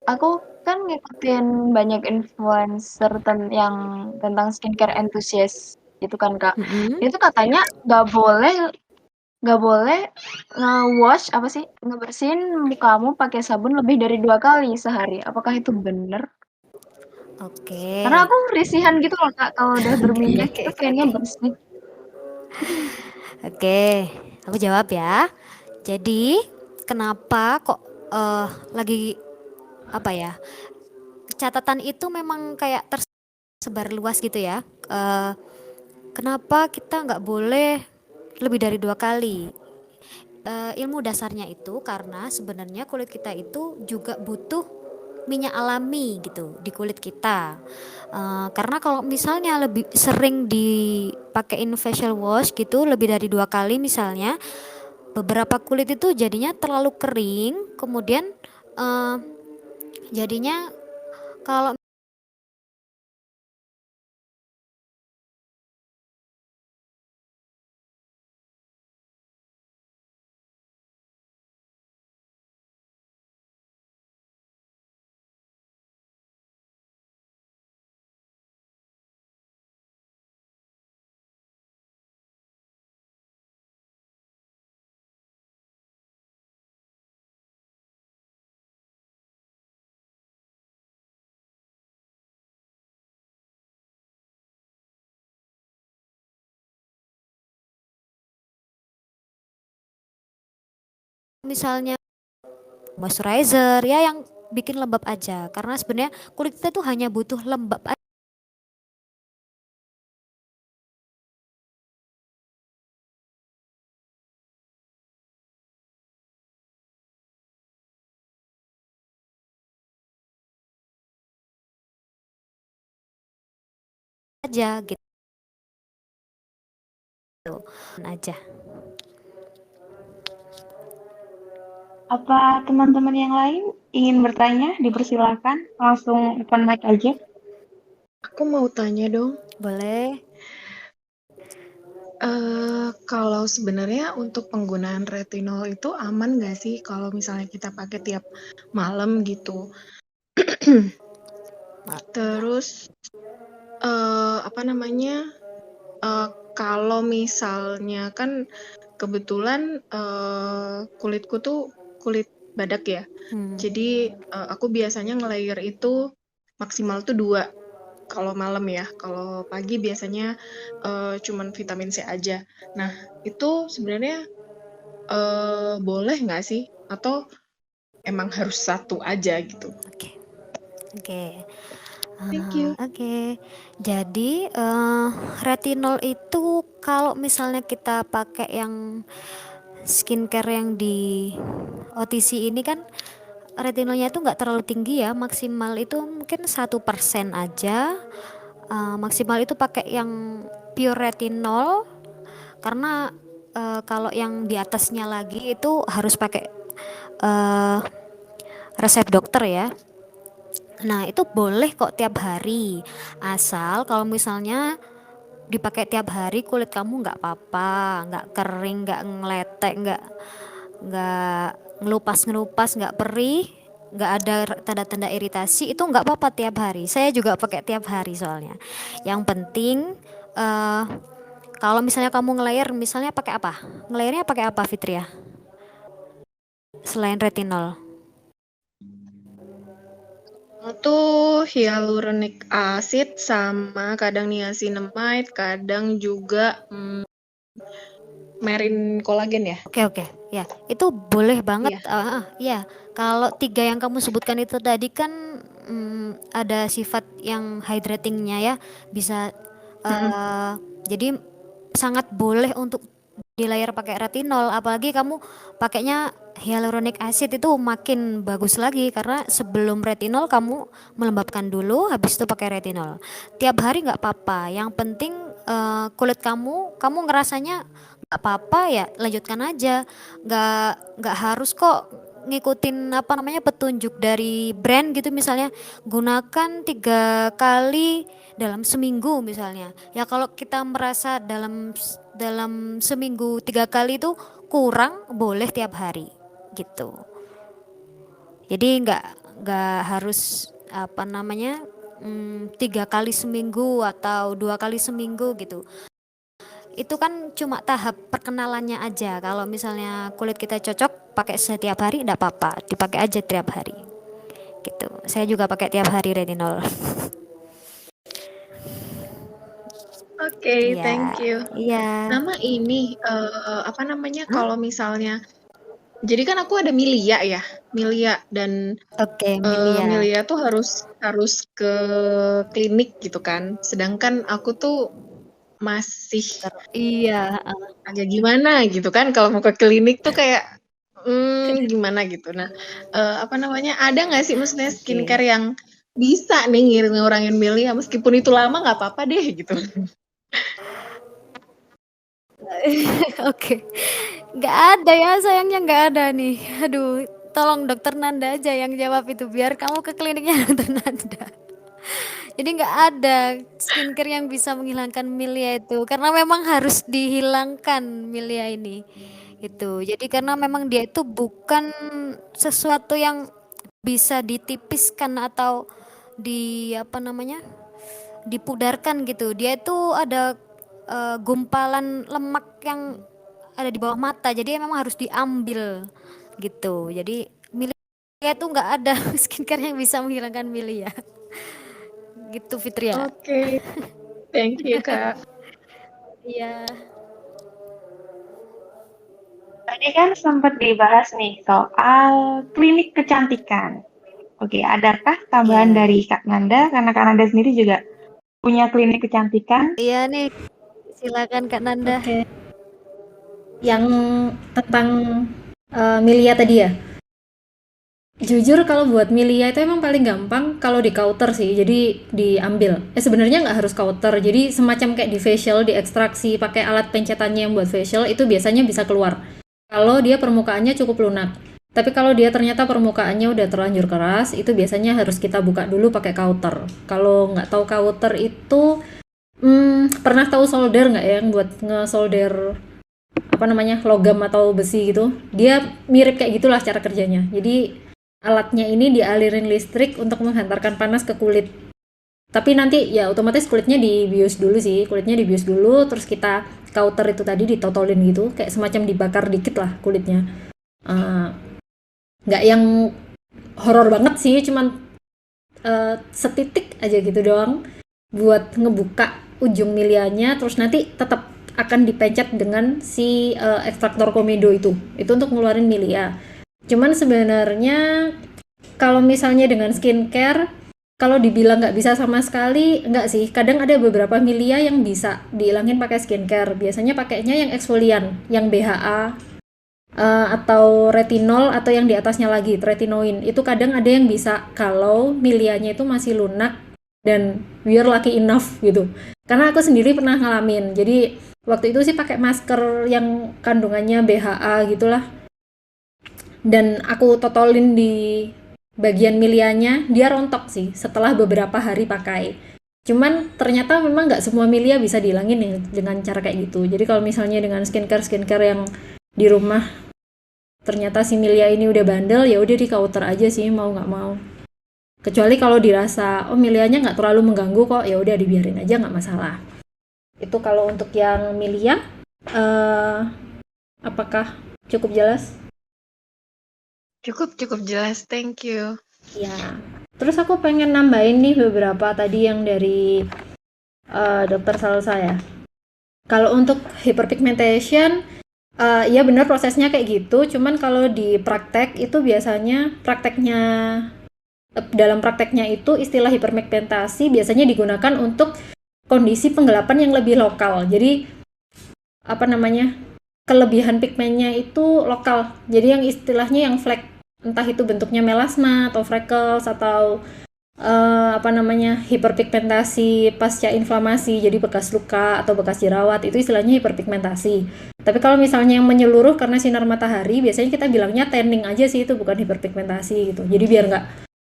aku kan ngikutin banyak influencer yang tentang skincare enthusiast gitu kan Kak. Mm-mm. Itu katanya nggak boleh nge-wash apa sih, ngebersihin mukamu pakai sabun lebih dari 2 kali sehari. Apakah itu bener? Karena Oke, aku risihan gitu loh Kak, kalau udah oke, berminyak oke, itu oke, kayaknya oke. bersih. Oke, aku jawab ya. Jadi, kenapa kok lagi apa ya? Catatan itu memang kayak tersebar luas gitu ya. Eh, Kenapa kita nggak boleh lebih dari 2 kali? Ilmu dasarnya itu karena sebenarnya kulit kita itu juga butuh minyak alami gitu di kulit kita. Karena kalau misalnya lebih sering dipakein facial wash gitu lebih dari 2 kali misalnya, beberapa kulit itu jadinya terlalu kering, kemudian eh, jadinya kalau misalnya moisturizer ya yang bikin lembab aja, karena sebenarnya kulit kita tuh hanya butuh lembab aja gitu aja. Apa teman-teman yang lain ingin bertanya? Dipersilakan, langsung open mic aja. Aku mau tanya dong. Boleh. Kalau sebenarnya untuk penggunaan retinol itu aman nggak sih kalau misalnya kita pakai tiap malam gitu? Terus apa namanya? Kalau misalnya kan kebetulan kulitku tuh kulit badak ya. Jadi aku biasanya nge-layer itu maksimal tuh 2 kalau malam ya. Kalau pagi biasanya cuman vitamin C aja. Nah, itu sebenarnya boleh nggak sih? Atau emang harus satu aja gitu? Oke. Thank you. Oke. Jadi retinol itu kalau misalnya kita pakai yang skincare yang di OTC ini kan retinolnya itu nggak terlalu tinggi ya, maksimal itu mungkin 1% aja. Maksimal itu pakai yang pure retinol, karena kalau yang di atasnya lagi itu harus pakai resep dokter ya. Nah itu boleh kok tiap hari, asal kalau misalnya dipakai tiap hari kulit kamu nggak apa-apa, nggak kering, nggak ngeletek, nggak ngelupas, nggak perih, nggak ada tanda-tanda iritasi, itu nggak apa-apa tiap hari. Saya juga pakai tiap hari soalnya. Yang penting eh kalau misalnya kamu ngelayer, misalnya pakai apa? Ngelayernya pakai apa, Fitria? Selain retinol. Itu hyaluronic acid sama kadang niacinamide, kadang juga marine kolagen ya. Oke, ya itu boleh banget. Iya. Ya, kalau 3 yang kamu sebutkan itu tadi kan ada sifat yang hydratingnya ya, bisa jadi sangat boleh untuk di layer pakai retinol, apalagi kamu pakainya hyaluronic acid itu makin bagus lagi, karena sebelum retinol kamu melembabkan dulu, habis itu pakai retinol. Tiap hari nggak apa-apa, yang penting kulit kamu ngerasanya nggak apa-apa ya lanjutkan aja, nggak harus kok ngikutin apa namanya petunjuk dari brand gitu, misalnya gunakan 3 kali dalam seminggu misalnya ya. Kalau kita merasa dalam dalam seminggu 3 kali itu kurang, boleh tiap hari gitu. Jadi nggak harus apa namanya 3 kali seminggu atau 2 kali seminggu gitu. Itu kan cuma tahap perkenalannya aja. Kalau misalnya kulit kita cocok pakai setiap hari enggak apa-apa, dipakai aja tiap hari gitu. Saya juga pakai tiap hari retinol. Oke, Iya, thank you. iya. Nama ini apa namanya kalau misalnya jadi kan aku ada Milia ya. Milia dan Oke, Milia. Milia tuh harus ke klinik gitu kan. Sedangkan aku tuh masih Iya, agak gimana gitu kan kalau mau ke klinik tuh kayak gimana gitu. Nah, apa namanya? Ada nggak sih maksudnya skincare yang bisa nih ngurangin Milia meskipun itu lama nggak apa-apa deh gitu. Oke. Nggak ada ya, sayangnya nggak ada nih. Aduh, tolong dokter Nanda aja yang jawab itu, biar kamu ke kliniknya dokter Nanda. Jadi nggak ada skincare yang bisa menghilangkan milia itu, karena memang harus dihilangkan milia ini. Itu. Jadi karena memang dia itu bukan sesuatu yang bisa ditipiskan atau di apa namanya? Dipudarkan gitu. Dia itu ada gumpalan lemak yang ada di bawah mata. Jadi memang harus diambil gitu. Jadi milia itu nggak ada skincare yang bisa menghilangkan milia. Gitu Fitria. Oke, thank you Kak. Iya. Tadi kan sempat dibahas nih soal klinik kecantikan. Oke, adakah tambahan Ya, dari Kak Nanda? Karena Kak Nanda sendiri juga punya klinik kecantikan. iya nih, silakan Kak Nanda. Oke, yang tentang Milia tadi ya. Jujur kalau buat Milia itu emang paling gampang kalau di counter sih, jadi diambil. Sebenarnya nggak harus counter, jadi semacam kayak di facial, diekstraksi pakai alat pencetannya yang buat facial itu biasanya bisa keluar. Kalau dia permukaannya cukup lunak. Tapi kalau dia ternyata permukaannya udah terlanjur keras, itu biasanya harus kita buka dulu pakai counter. Kalau nggak tahu counter itu, pernah tahu solder nggak ya yang buat nge-solder apa namanya logam atau besi gitu? Dia mirip kayak gitulah cara kerjanya. Jadi alatnya ini dialirin listrik untuk menghantarkan panas ke kulit. Tapi nanti ya otomatis kulitnya dibius dulu sih, kulitnya dibius dulu, terus kita counter itu tadi ditotolin gitu, kayak semacam dibakar dikit lah kulitnya. Eh, nggak yang horor banget sih, cuman setitik aja gitu doang buat ngebuka ujung milianya, terus nanti tetap akan dipencet dengan si ekstraktor komedo itu untuk ngeluarin milia. Cuman sebenarnya kalau misalnya dengan skincare, kalau dibilang nggak bisa sama sekali, nggak sih. Kadang ada beberapa milia yang bisa dihilangin pakai skincare. Biasanya pakainya yang eksfolian, yang BHA, atau retinol, atau yang di atasnya lagi, tretinoin. Itu kadang ada yang bisa kalau milianya itu masih lunak dan we are lucky enough gitu. Karena aku sendiri pernah ngalamin. Jadi waktu itu sih pakai masker yang kandungannya BHA gitulah, dan aku totolin di bagian milianya, dia rontok sih setelah beberapa hari pakai. Cuman ternyata memang nggak semua milia bisa dihilangin dengan cara kayak gitu. Jadi kalau misalnya dengan skincare yang di rumah ternyata si milia ini udah bandel, ya udah di counter aja sih mau nggak mau. Kecuali kalau dirasa oh milianya nggak terlalu mengganggu kok, ya udah dibiarin aja nggak masalah. Itu kalau untuk yang milia, eh apakah cukup jelas? Cukup jelas, thank you. Ya, terus aku pengen nambahin nih beberapa tadi yang dari dokter Salsa ya. Kalau untuk hyperpigmentation, ya benar prosesnya kayak gitu. Cuman kalau di praktek itu biasanya dalam prakteknya itu istilah hiperpigmentasi biasanya digunakan untuk kondisi penggelapan yang lebih lokal. Jadi apa namanya, kelebihan pigmennya itu lokal. Jadi yang istilahnya yang flek, entah itu bentuknya melasma atau freckles atau apa namanya hiperpigmentasi pasca inflamasi, jadi bekas luka atau bekas jerawat, itu istilahnya hiperpigmentasi. Tapi kalau misalnya yang menyeluruh karena sinar matahari, biasanya kita bilangnya tanning aja sih, itu bukan hiperpigmentasi gitu. Jadi biar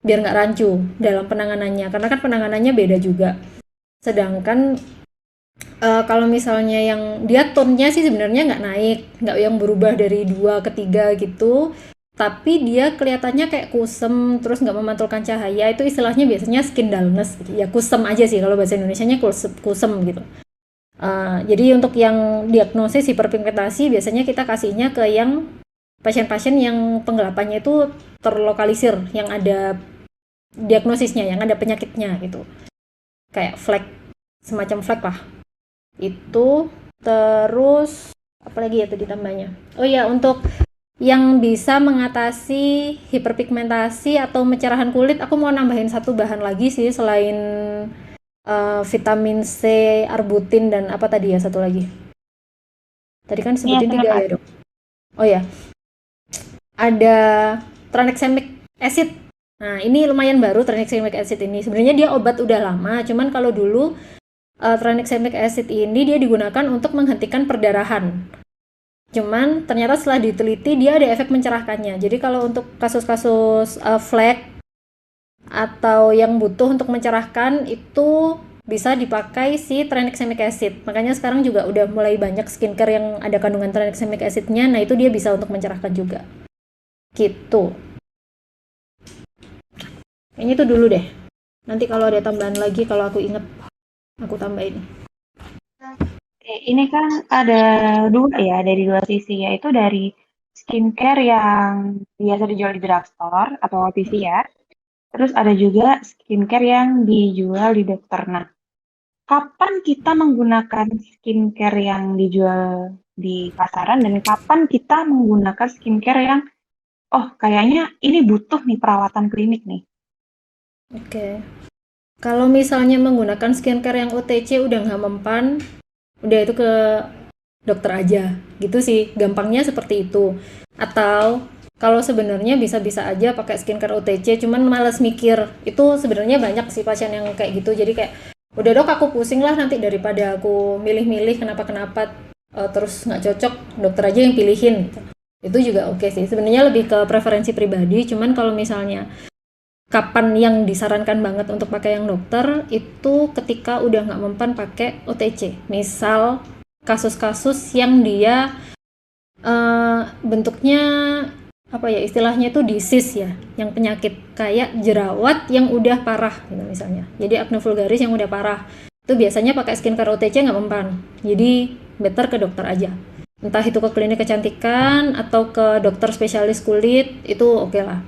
nggak rancu dalam penanganannya, karena kan penanganannya beda juga. Sedangkan kalau misalnya yang dia tone-nya sih sebenarnya nggak naik, nggak yang berubah dari 2 ke 3 gitu, tapi dia kelihatannya kayak kusem, terus nggak memantulkan cahaya, itu istilahnya biasanya skin dullness gitu. Ya kusem aja sih kalau bahasa Indonesianya kusem gitu. Jadi untuk yang diagnosis hiperpigmentasi biasanya kita kasihnya ke yang pasien-pasien yang penggelapannya itu terlokalisir, yang ada diagnosisnya, yang ada penyakitnya gitu. Kayak flek, semacam flek lah. Itu terus apa lagi ya tadi tambahnya? Oh ya, untuk yang bisa mengatasi hiperpigmentasi atau mencerahan kulit, aku mau nambahin satu bahan lagi sih selain vitamin C, arbutin, dan apa tadi ya satu lagi? Tadi kan sebutin 3 ya, Dok. Oh ya, ada tranexamic acid. Nah, ini lumayan baru tranexamic acid ini. Sebenarnya dia obat udah lama, cuman kalau dulu tranexamic acid ini dia digunakan untuk menghentikan perdarahan. Cuman ternyata setelah diteliti dia ada efek mencerahkannya. Jadi kalau untuk kasus-kasus flek atau yang butuh untuk mencerahkan itu bisa dipakai si tranexamic acid. Makanya sekarang juga udah mulai banyak skincare yang ada kandungan tranexamic acidnya. Nah itu dia bisa untuk mencerahkan juga. Gitu. Kayaknya itu dulu deh. Nanti kalau ada tambahan lagi, kalau aku inget, aku tambahin. Ini kan ada dua ya, dari dua sisi, yaitu dari skincare yang biasa dijual di drugstore atau OTC ya. Terus ada juga skincare yang dijual di dokter. Nah, kapan kita menggunakan skincare yang dijual di pasaran dan kapan kita menggunakan skincare yang oh kayaknya ini butuh nih perawatan klinik nih. Oke. Kalau misalnya menggunakan skincare yang OTC udah nggak mempan, udah itu ke dokter aja. Gitu sih, gampangnya seperti itu. Atau kalau sebenarnya bisa-bisa aja pakai skincare OTC, cuman males mikir. Itu sebenarnya banyak sih pasien yang kayak gitu. Jadi kayak, udah dok aku pusing lah nanti daripada aku milih-milih kenapa-kenapa terus nggak cocok, dokter aja yang pilihin. Gitu. Itu juga oke sih. Sebenarnya lebih ke preferensi pribadi, cuman kalau misalnya kapan yang disarankan banget untuk pakai yang dokter itu ketika udah nggak mempan pakai OTC. Misal kasus-kasus yang dia bentuknya apa ya istilahnya itu disease ya, yang penyakit kayak jerawat yang udah parah gitu misalnya. Jadi acne vulgaris yang udah parah itu biasanya pakai skincare OTC nggak mempan. Jadi better ke dokter aja. Entah itu ke klinik kecantikan atau ke dokter spesialis kulit itu oke lah.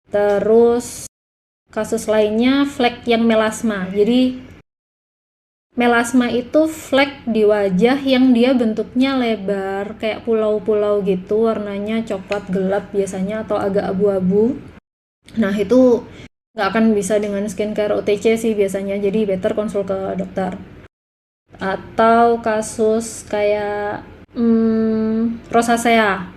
Terus kasus lainnya flek yang melasma. Jadi melasma itu flek di wajah yang dia bentuknya lebar kayak pulau-pulau gitu, warnanya coklat gelap biasanya atau agak abu-abu. Nah itu nggak akan bisa dengan skincare OTC sih biasanya, jadi better konsul ke dokter. Atau kasus kayak rosacea.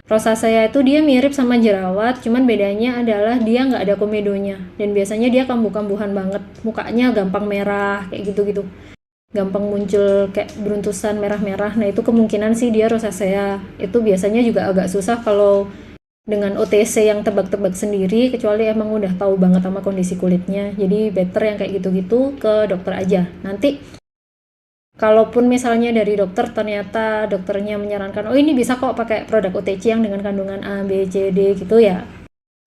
Rosacea itu dia mirip sama jerawat, cuman bedanya adalah dia nggak ada komedonya. Dan biasanya dia kambuh-kambuhan banget, mukanya gampang merah, kayak gitu-gitu. Gampang muncul kayak beruntusan merah-merah. Nah itu kemungkinan sih dia rosacea. Itu biasanya juga agak susah kalau dengan OTC yang tebak-tebak sendiri, kecuali emang udah tahu banget sama kondisi kulitnya. Jadi better yang kayak gitu-gitu ke dokter aja. Nanti kalaupun misalnya dari dokter ternyata dokternya menyarankan, oh ini bisa kok pakai produk OTC yang dengan kandungan A, B, C, D gitu ya,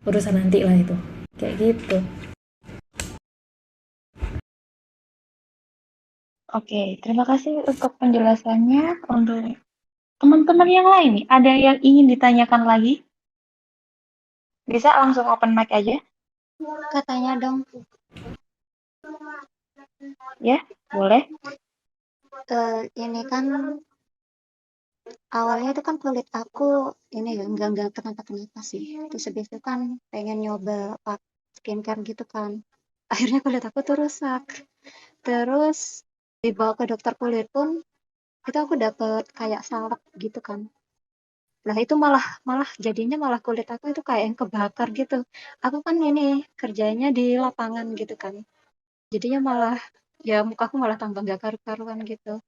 urusan nanti lah itu. Kayak gitu. Oke, terima kasih untuk penjelasannya. Untuk teman-teman yang lain nih, ada yang ingin ditanyakan lagi? Bisa langsung open mic aja, Katanya dong, ya? Boleh. ini kan awalnya itu kan kulit aku ini ya enggak kenapa-kenapa sih. Terus habis itu kan pengen nyoba skincare gitu kan. Akhirnya kulit aku tuh rusak. Terus dibawa ke dokter kulit pun itu aku dapet kayak salep gitu kan. Nah itu malah malah jadinya malah kulit aku itu kayak yang kebakar gitu. Aku kan ini kerjanya di lapangan gitu kan. Jadinya malah ya mukaku malah tambah nggak karu-karuan gitu.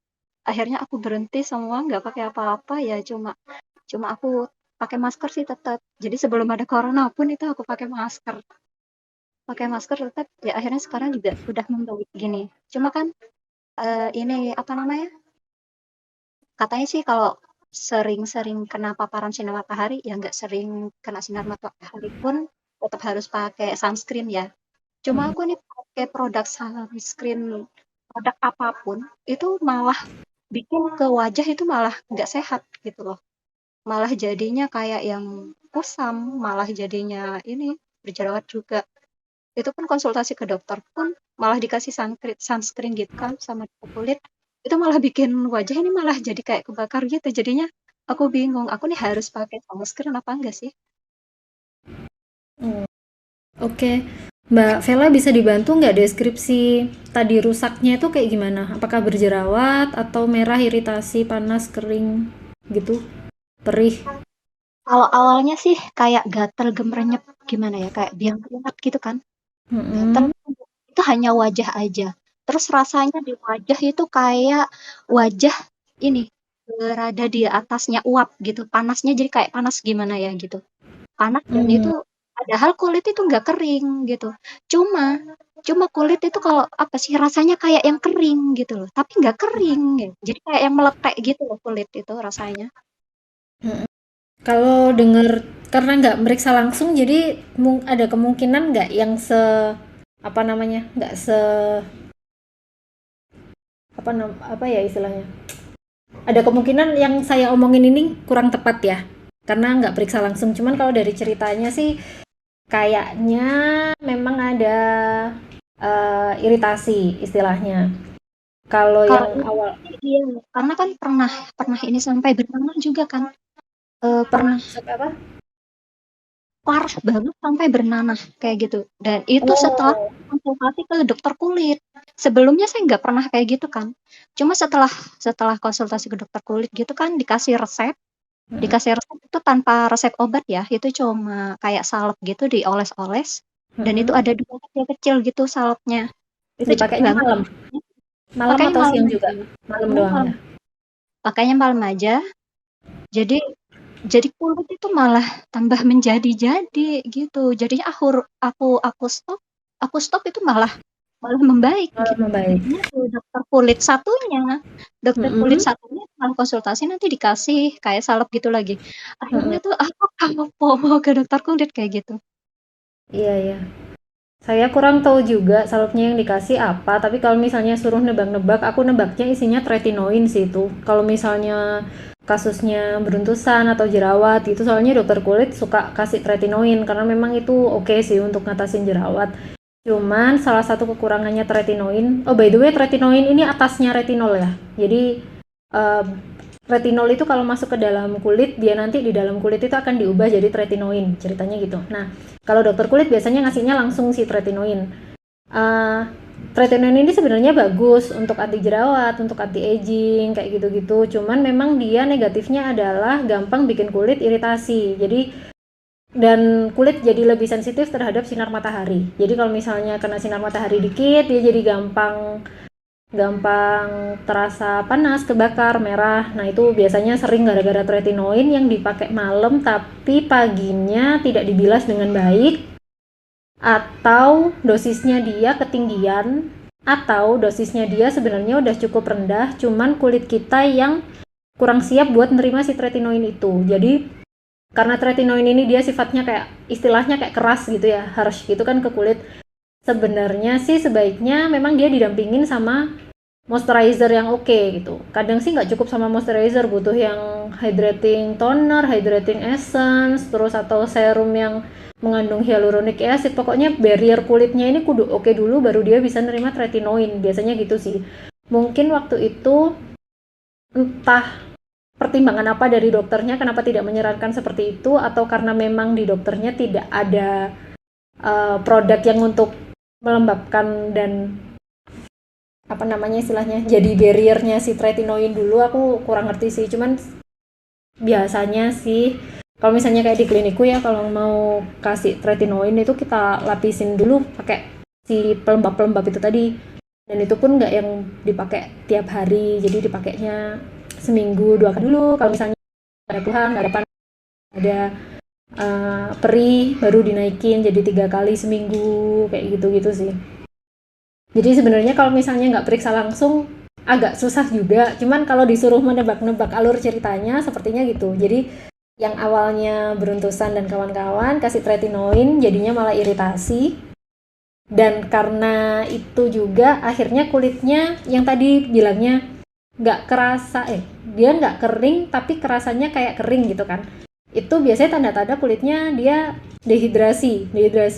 Akhirnya aku berhenti semua nggak pakai apa-apa ya cuma cuma aku pakai masker sih tetap. Jadi sebelum ada corona pun itu aku pakai masker tetap ya akhirnya sekarang juga udah membaik gini. Cuma kan ini apa namanya, katanya sih kalau sering-sering kena paparan sinar matahari ya nggak sering kena sinar matahari pun tetap harus pakai sunscreen ya. Cuma aku nih pakai produk sunscreen produk apapun itu malah bikin ke wajah itu malah nggak sehat gitu loh. Malah jadinya kayak yang kusam, malah jadinya ini berjerawat juga. Itu pun konsultasi ke dokter pun malah dikasih sunscreen gitu kan sama dokter kulit. Itu malah bikin wajah ini malah jadi kayak kebakar gitu. Jadinya aku bingung, aku nih harus pakai sunscreen apa enggak sih? Oke. Mbak Vela bisa dibantu nggak deskripsi tadi rusaknya itu kayak gimana? Apakah berjerawat atau merah, iritasi, panas, kering gitu? Perih? Kalau awalnya sih kayak gatel gemerenyep gimana ya, kayak biang keringat gitu kan. Gatel Mm-mm. itu hanya wajah aja. Terus rasanya di wajah itu kayak wajah ini berada di atasnya uap gitu. Panasnya jadi kayak panas gimana ya gitu. Panas dan Mm. itu padahal kulit itu nggak kering gitu. Cuma cuma kulit itu kalau apa sih rasanya kayak yang kering gitu loh. Tapi nggak kering ya. Jadi kayak yang meletek gitu loh kulit itu rasanya. Mm-mm. Kalau denger karena nggak meriksa langsung, jadi ada kemungkinan nggak yang apa namanya nggak apa ya istilahnya? Ada kemungkinan yang saya omongin ini kurang tepat ya, karena nggak periksa langsung. Cuman kalau dari ceritanya sih kayaknya memang ada iritasi istilahnya. Kalau Kalau yang awal iya, karena kan pernah ini sampai bernanah juga kan. Pernah sampai apa? parah banget sampai bernanah kayak gitu. Dan itu setelah Oh, konsultasi ke dokter kulit. Sebelumnya saya nggak pernah kayak gitu kan. Cuma setelah setelah konsultasi ke dokter kulit gitu kan mm, dikasih resep itu tanpa resep obat ya. Itu cuma kayak salep gitu dioles-oles. Dan itu mm-mm. ada 2 kecil-kecil gitu salepnya. Itu cepet Dipakainya banget. malam, malam Pakainya atau malam siang juga? aja. Malam Pakainya doang malam. ya? Pakainya malam aja. Jadi jadi kulit itu malah tambah menjadi-jadi gitu. Jadinya aku stop itu malah malah membaik Malam gitu. membaik. Jadinya ke dokter kulit Mm-mm. satunya setelah konsultasi nanti dikasih kayak salep gitu lagi. Akhirnya Mm-mm. tuh aku kapok mau ke dokter kulit kayak gitu. Iya, iya. Saya kurang tahu juga salepnya yang dikasih apa, tapi kalau misalnya suruh nebak-nebak, aku nebaknya isinya tretinoin sih itu. Kalau misalnya kasusnya beruntusan atau jerawat itu soalnya dokter kulit suka kasih tretinoin karena memang itu oke sih untuk ngatasin jerawat. Cuman salah satu kekurangannya tretinoin, oh by the way tretinoin ini atasnya retinol ya. Jadi eh, retinol itu kalau masuk ke dalam kulit, dia nanti di dalam kulit itu akan diubah jadi tretinoin, ceritanya gitu. Nah, kalau dokter kulit biasanya ngasihnya langsung si tretinoin. Uh, Tretinoin ini sebenarnya bagus untuk anti jerawat, untuk anti aging kayak gitu-gitu. Cuman memang dia negatifnya adalah gampang bikin kulit iritasi. Jadi dan kulit jadi lebih sensitif terhadap sinar matahari. Jadi kalau misalnya kena sinar matahari dikit, dia jadi gampang gampang terasa panas, kebakar, merah. Nah, itu biasanya sering gara-gara tretinoin yang dipakai malam tapi paginya tidak dibilas dengan baik atau dosisnya dia ketinggian atau dosisnya dia sebenarnya udah cukup rendah, cuman kulit kita yang kurang siap buat nerima si tretinoin itu. Jadi karena tretinoin ini dia sifatnya kayak istilahnya kayak keras gitu ya, harsh gitu kan ke kulit. Sebenarnya sih sebaiknya memang dia didampingin sama moisturizer yang oke gitu. Kadang sih nggak cukup sama moisturizer, butuh yang hydrating toner, hydrating essence, terus atau serum yang mengandung hyaluronic acid. Pokoknya barrier kulitnya ini kudu oke dulu baru dia bisa nerima tretinoin. Biasanya gitu sih. Mungkin waktu itu entah pertimbangan apa dari dokternya kenapa tidak menyarankan seperti itu atau karena memang di dokternya tidak ada produk yang untuk melembabkan dan apa namanya istilahnya jadi barriernya si tretinoin dulu, aku kurang ngerti sih. Cuman biasanya sih kalau misalnya kayak di klinikku ya, kalau mau kasih tretinoin itu kita lapisin dulu pakai si pelembab-pelembab itu tadi, dan itu pun nggak yang dipakai tiap hari, jadi dipakainya seminggu 2 kali dulu. Kalau misalnya ada keluhan, nggak ada panas, ada perih, baru dinaikin jadi 3 kali seminggu kayak gitu-gitu sih. Jadi sebenarnya kalau misalnya nggak periksa langsung agak susah juga. Cuman kalau disuruh menebak-nebak alur ceritanya sepertinya gitu. Jadi yang awalnya beruntusan dan kawan-kawan kasih tretinoin jadinya malah iritasi. Dan karena itu juga akhirnya kulitnya yang tadi bilangnya nggak kerasa, dia nggak kering tapi kerasanya kayak kering gitu kan. Itu biasanya tanda-tanda kulitnya dia dehidrasi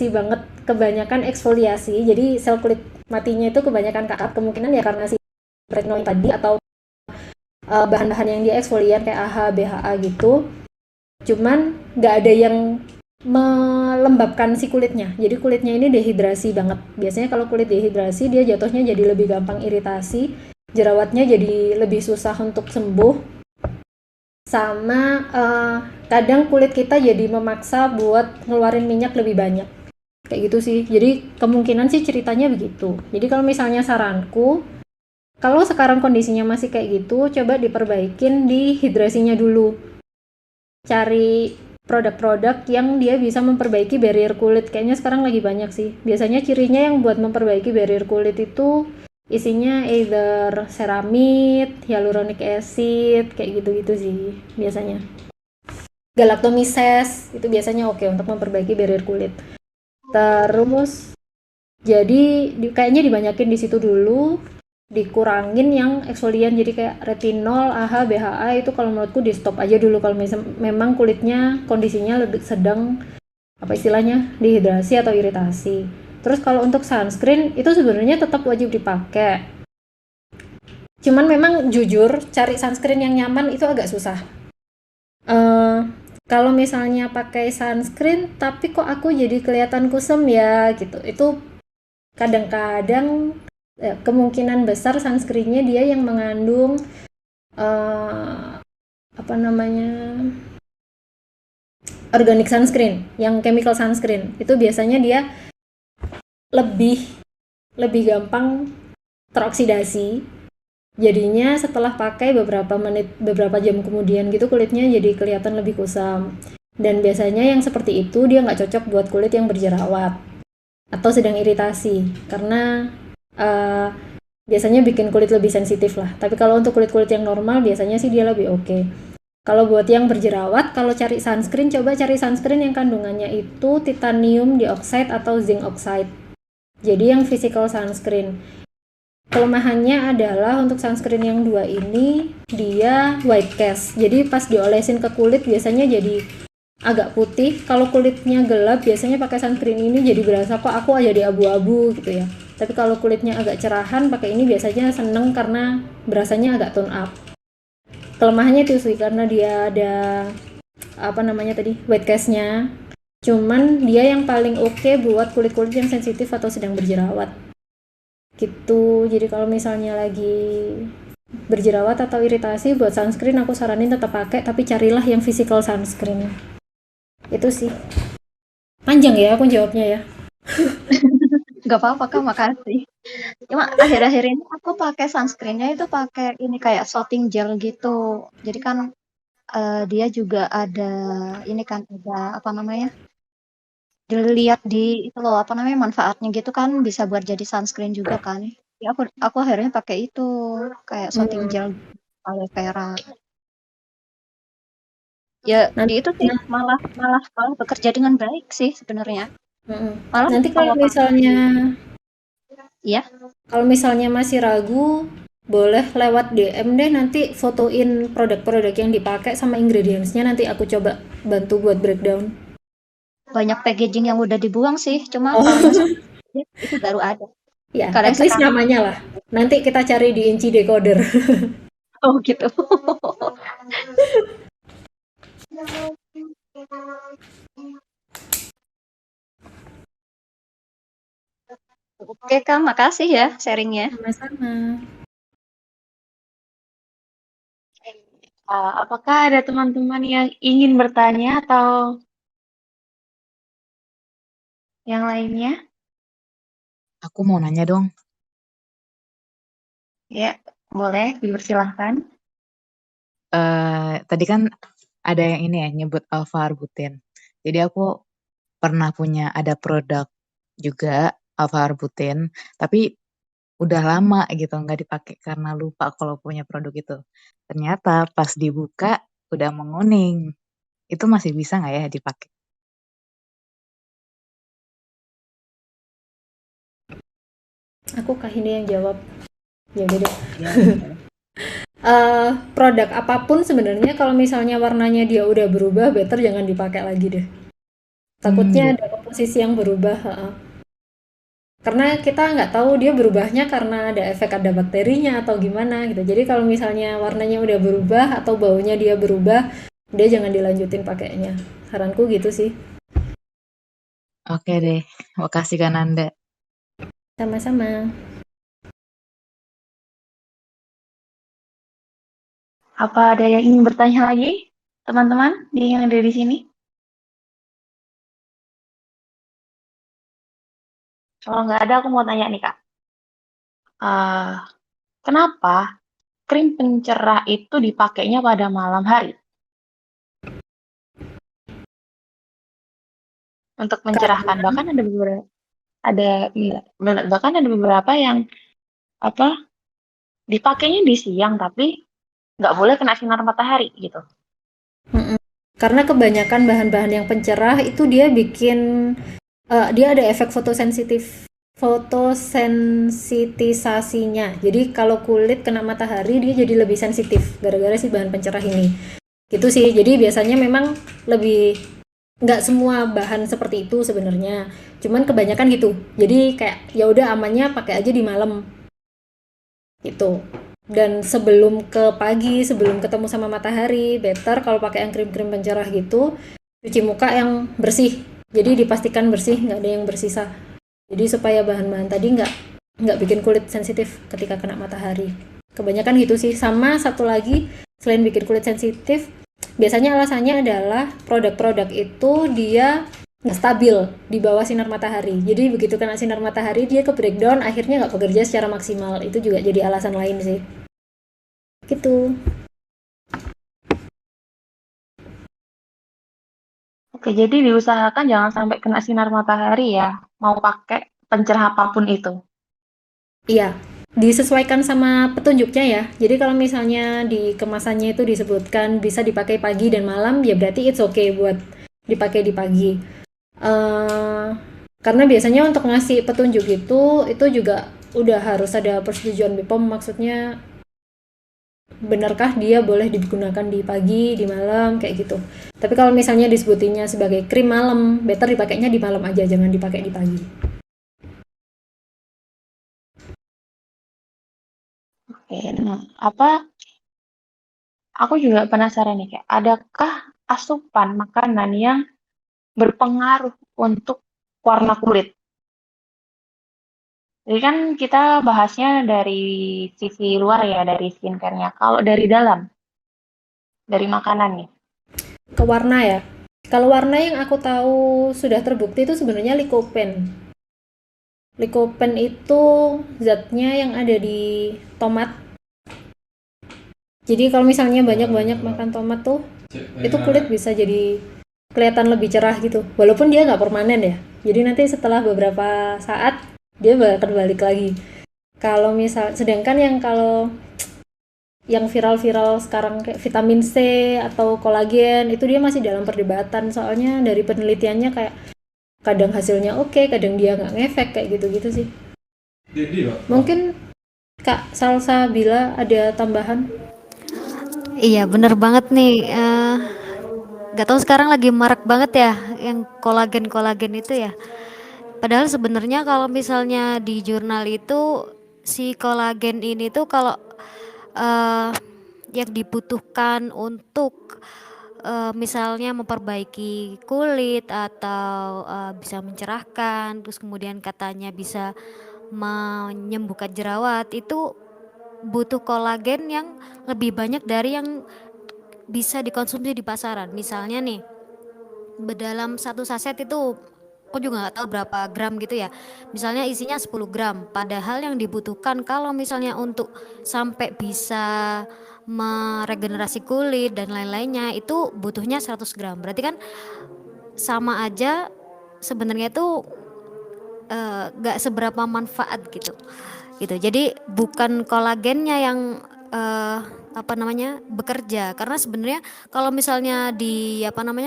banget, kebanyakan eksfoliasi. Jadi sel kulit matinya itu kebanyakan kakap, kemungkinan ya karena si retinoid tadi atau bahan-bahan yang dia eksfolian kayak AHA, BHA gitu. Cuman nggak ada yang melembabkan si kulitnya. Jadi kulitnya ini dehidrasi banget. Biasanya kalau kulit dehidrasi dia jatuhnya jadi lebih gampang iritasi, jerawatnya jadi lebih susah untuk sembuh. Sama kadang kulit kita jadi memaksa buat ngeluarin minyak lebih banyak. Kayak gitu sih. Jadi kemungkinan sih ceritanya begitu. Jadi kalau misalnya saranku, kalau sekarang kondisinya masih kayak gitu, coba diperbaikin di hidrasinya dulu. Cari produk-produk yang dia bisa memperbaiki barrier kulit. Kayaknya sekarang lagi banyak sih. Biasanya cirinya yang buat memperbaiki barrier kulit itu isinya either ceramide, hyaluronic acid, kayak gitu-gitu sih biasanya. Galactomyces itu biasanya oke untuk memperbaiki barrier kulit. Terus jadi kayaknya dibanyakin di situ dulu, dikurangin yang eksfolian jadi kayak retinol, AHA, BHA itu kalau menurutku di stop aja dulu kalau memang kulitnya kondisinya lebih sedang apa istilahnya dehidrasi atau iritasi. Terus kalau untuk sunscreen itu sebenarnya tetap wajib dipakai. Cuman memang jujur cari sunscreen yang nyaman itu agak susah. Eh, Kalau misalnya pakai sunscreen tapi kok aku jadi kelihatan kusem ya gitu. Itu kadang-kadang kemungkinan besar sunscreennya dia yang mengandung eh, apa namanya organic sunscreen, yang chemical sunscreen. Itu biasanya dia lebih lebih gampang teroksidasi. Jadinya setelah pakai beberapa jam kemudian gitu kulitnya jadi kelihatan lebih kusam. Dan biasanya yang seperti itu dia nggak cocok buat kulit yang berjerawat atau sedang iritasi karena uh, biasanya bikin kulit lebih sensitif lah. Tapi kalau untuk kulit-kulit yang normal biasanya sih dia lebih oke. Kalau buat yang berjerawat, kalau cari sunscreen, coba cari sunscreen yang kandungannya itu titanium dioxide atau zinc oxide. Jadi yang physical sunscreen. Kelemahannya adalah untuk sunscreen yang dua ini dia white cast. Jadi pas diolesin ke kulit biasanya jadi agak putih. Kalau kulitnya gelap biasanya pakai sunscreen ini jadi berasa kok aku aja di abu-abu gitu ya. Tapi kalau kulitnya agak cerahan pakai ini biasanya seneng karena berasanya agak tone up. Kelemahannya itu sih karena dia ada apa namanya tadi white cast-nya. Cuman dia yang paling oke buat kulit-kulit yang sensitif atau sedang berjerawat. Gitu. Jadi kalau misalnya lagi berjerawat atau iritasi buat sunscreen aku saranin tetap pakai tapi carilah yang physical sunscreen. Itu sih. Panjang ya aku jawabnya ya. Gak apa-apa Kak, makasih. Cuma akhir-akhir ini aku pakai sunscreennya itu pakai ini kayak shooting gel gitu. Jadi kan dia juga ada ini kan ada apa namanya? Dilihat di itu loh apa namanya manfaatnya gitu kan bisa buat jadi sunscreen juga kan. Ya aku akhirnya pakai itu kayak shooting gel aloe vera. Ya Nanti, itu sih malah bekerja dengan baik sih sebenarnya. Malah nanti kalau misalnya ya kalau misalnya masih ragu boleh lewat DM deh, nanti fotoin produk-produk yang dipakai sama ingredientsnya, nanti aku coba bantu buat breakdown. banyak packaging yang udah dibuang sih, cuma kalau masih itu baru ada. Ya, Kadang at least sekarang namanya lah. Nanti kita cari di Inci Decoder. oh gitu. Oke Kak, makasih ya sharingnya. Sama-sama. Apakah ada teman-teman yang ingin bertanya atau yang lainnya? Aku mau nanya dong. Ya, boleh dipersilahkan. Tadi kan ada yang ini ya nyebut alpha arbutin. Jadi aku pernah punya ada produk juga alpha arbutin, tapi udah lama gitu nggak dipakai karena lupa kalau punya produk itu. Ternyata pas dibuka udah menguning. Itu masih bisa nggak ya dipakai? Aku Kak ini yang jawab. Ya udah deh. Ya. Produk apapun sebenarnya kalau misalnya warnanya dia udah berubah, better jangan dipakai lagi deh. Takutnya ada komposisi yang berubah. Karena kita nggak tahu dia berubahnya karena ada efek ada bakterinya atau gimana gitu. Jadi kalau misalnya warnanya udah berubah atau baunya dia berubah, dia jangan dilanjutin pakainya. Saranku gitu sih. Oke deh, makasih Kak Nanda. Sama-sama. Apa ada yang ingin bertanya lagi, teman-teman yang ada di sini? Kalau nggak ada, aku mau tanya nih, Kak. Kenapa krim pencerah itu dipakainya pada malam hari? Untuk mencerahkan. Bahkan ada beberapa yang apa dipakainya di siang, tapi nggak boleh kena sinar matahari gitu. Karena kebanyakan bahan-bahan yang pencerah itu dia bikin dia ada efek fotosensitisasinya. Jadi kalau kulit kena matahari dia jadi lebih sensitif gara-gara si bahan pencerah ini. Gitu sih. Jadi biasanya memang lebih nggak semua bahan seperti itu sebenarnya. Cuman kebanyakan gitu. Jadi kayak ya udah amannya pakai aja di malam. Gitu. Dan sebelum ke pagi, sebelum ketemu sama matahari, better kalau pakai yang krim-krim pencerah gitu, cuci muka yang bersih. Jadi dipastikan bersih, nggak ada yang bersisa. Jadi supaya bahan-bahan tadi nggak bikin kulit sensitif ketika kena matahari. Kebanyakan gitu sih. Sama satu lagi, selain bikin kulit sensitif, biasanya alasannya adalah produk-produk itu dia nggak stabil di bawah sinar matahari. Jadi begitu kena sinar matahari dia ke breakdown, akhirnya nggak bekerja secara maksimal. Itu juga jadi alasan lain sih. Gitu. Oke, jadi diusahakan jangan sampai kena sinar matahari ya, mau pakai pencerah apapun itu. Iya, disesuaikan sama petunjuknya ya. Jadi kalau misalnya di kemasannya itu disebutkan bisa dipakai pagi dan malam, ya berarti it's okay buat dipakai di pagi. Eh, karena biasanya untuk ngasih petunjuk itu juga udah harus ada persetujuan BPOM, maksudnya benarkah dia boleh digunakan di pagi, di malam, kayak gitu. Tapi kalau misalnya disebutinya sebagai krim malam, better dipakainya di malam aja, jangan dipakai di pagi. Oke, nah aku juga penasaran nih, kayak adakah asupan makanan yang berpengaruh untuk warna kulit? Jadi kan kita bahasnya dari sisi luar ya, dari skincare-nya. Kalau dari dalam, dari makanan nih. Ke warna ya. Kalau warna yang aku tahu sudah terbukti itu sebenarnya lycopene. Lycopene itu zatnya yang ada di tomat. Jadi kalau misalnya banyak-banyak makan tomat tuh, itu kulit bisa jadi kelihatan lebih cerah gitu. Walaupun dia nggak permanen ya. Jadi nanti setelah beberapa saat dia bakal balik lagi. Sedangkan kalau yang viral-viral sekarang kayak vitamin C atau kolagen itu dia masih dalam perdebatan, soalnya dari penelitiannya kayak kadang hasilnya oke, kadang dia nggak ngefek kayak gitu-gitu sih. Mungkin Kak Salsa Bila ada tambahan? Iya, bener banget nih. Gak tahu sekarang lagi marak banget ya yang kolagen-kolagen itu ya. Padahal sebenarnya kalau misalnya di jurnal itu si kolagen ini tuh kalau eh, yang dibutuhkan untuk misalnya memperbaiki kulit atau bisa mencerahkan, terus kemudian katanya bisa menyembuhkan jerawat, itu butuh kolagen yang lebih banyak dari yang bisa dikonsumsi di pasaran. Misalnya nih, dalam satu saset itu aku juga nggak tahu berapa gram gitu ya, misalnya isinya 10 gram, padahal yang dibutuhkan kalau misalnya untuk sampai bisa meregenerasi kulit dan lain-lainnya itu butuhnya 100 gram. Berarti kan sama aja sebenarnya itu nggak seberapa manfaat gitu. Jadi bukan kolagennya yang apa namanya bekerja, karena sebenarnya kalau misalnya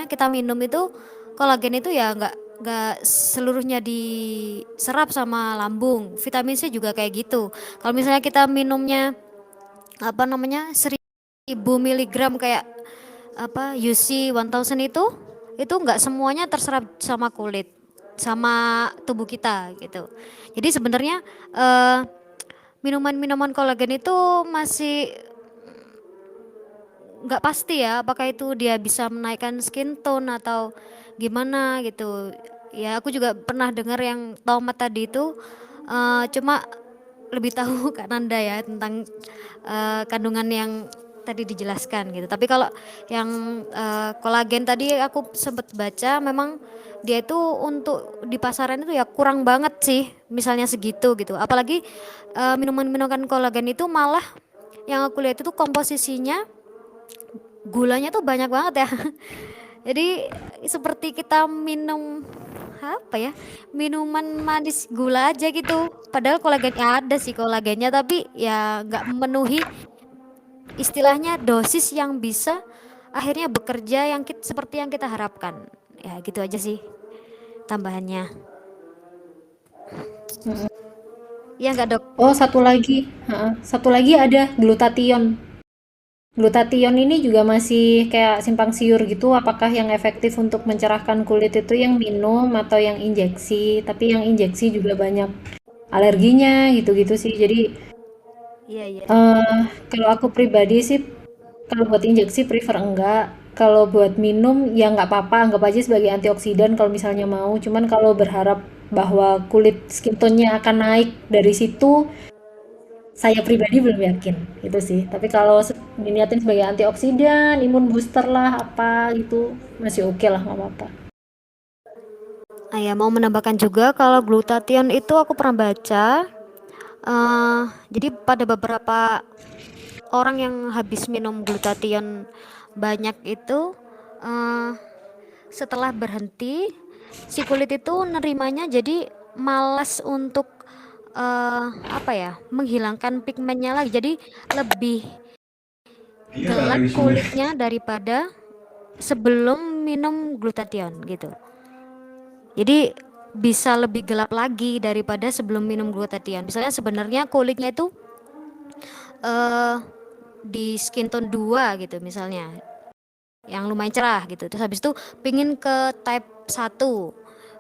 kita minum itu kolagen itu ya nggak seluruhnya diserap sama lambung. Vitamin C juga kayak gitu. Kalau misalnya kita minumnya 1000 miligram kayak UC 1000 itu nggak semuanya terserap sama kulit, sama tubuh kita gitu. Jadi sebenarnya eh, minuman-minuman kolagen itu masih nggak pasti ya, apakah itu dia bisa menaikkan skin tone atau gimana gitu. Ya aku juga pernah dengar yang tomat tadi itu, cuma lebih tahu Kak Nanda ya tentang kandungan yang tadi dijelaskan gitu. Tapi kalau yang kolagen tadi aku sempat baca, memang dia itu untuk di pasaran itu ya kurang banget sih, misalnya segitu gitu. Apalagi minuman-minuman kolagen itu malah yang aku lihat itu komposisinya gulanya tuh banyak banget ya. Jadi seperti kita minum minuman manis gula aja gitu. Padahal kolagennya ada sih kolagennya, tapi ya nggak memenuhi istilahnya dosis yang bisa akhirnya bekerja seperti yang kita harapkan. Ya gitu aja sih tambahannya. Iya nggak dok? Oh, satu lagi ada glutathione. Glutathione ini juga masih kayak simpang siur gitu, apakah yang efektif untuk mencerahkan kulit itu yang minum atau yang injeksi. Tapi yang injeksi juga banyak alerginya gitu-gitu sih. Jadi Iya, iya. Kalau aku pribadi sih, kalau buat injeksi prefer enggak. Kalau buat minum ya nggak apa-apa, anggap aja sebagai antioksidan kalau misalnya mau. Cuman kalau berharap bahwa kulit skin tone-nya akan naik dari situ, saya pribadi belum yakin itu sih. Tapi kalau diniatin sebagai antioksidan, imun booster lah apa itu masih oke lah, nggak apa-apa. Ya mau menambahkan juga kalau glutathione itu aku pernah baca. eh jadi pada beberapa orang yang habis minum glutathione banyak itu, eh setelah berhenti si kulit itu nerimanya jadi malas untuk apa ya, menghilangkan pigmennya lagi. Jadi lebih gelap kulitnya daripada sebelum minum glutathione gitu. Jadi bisa lebih gelap lagi daripada sebelum minum glutathione. Misalnya sebenarnya kulitnya itu eh di skin tone 2 gitu misalnya, yang lumayan cerah gitu. Terus habis itu pingin ke type 1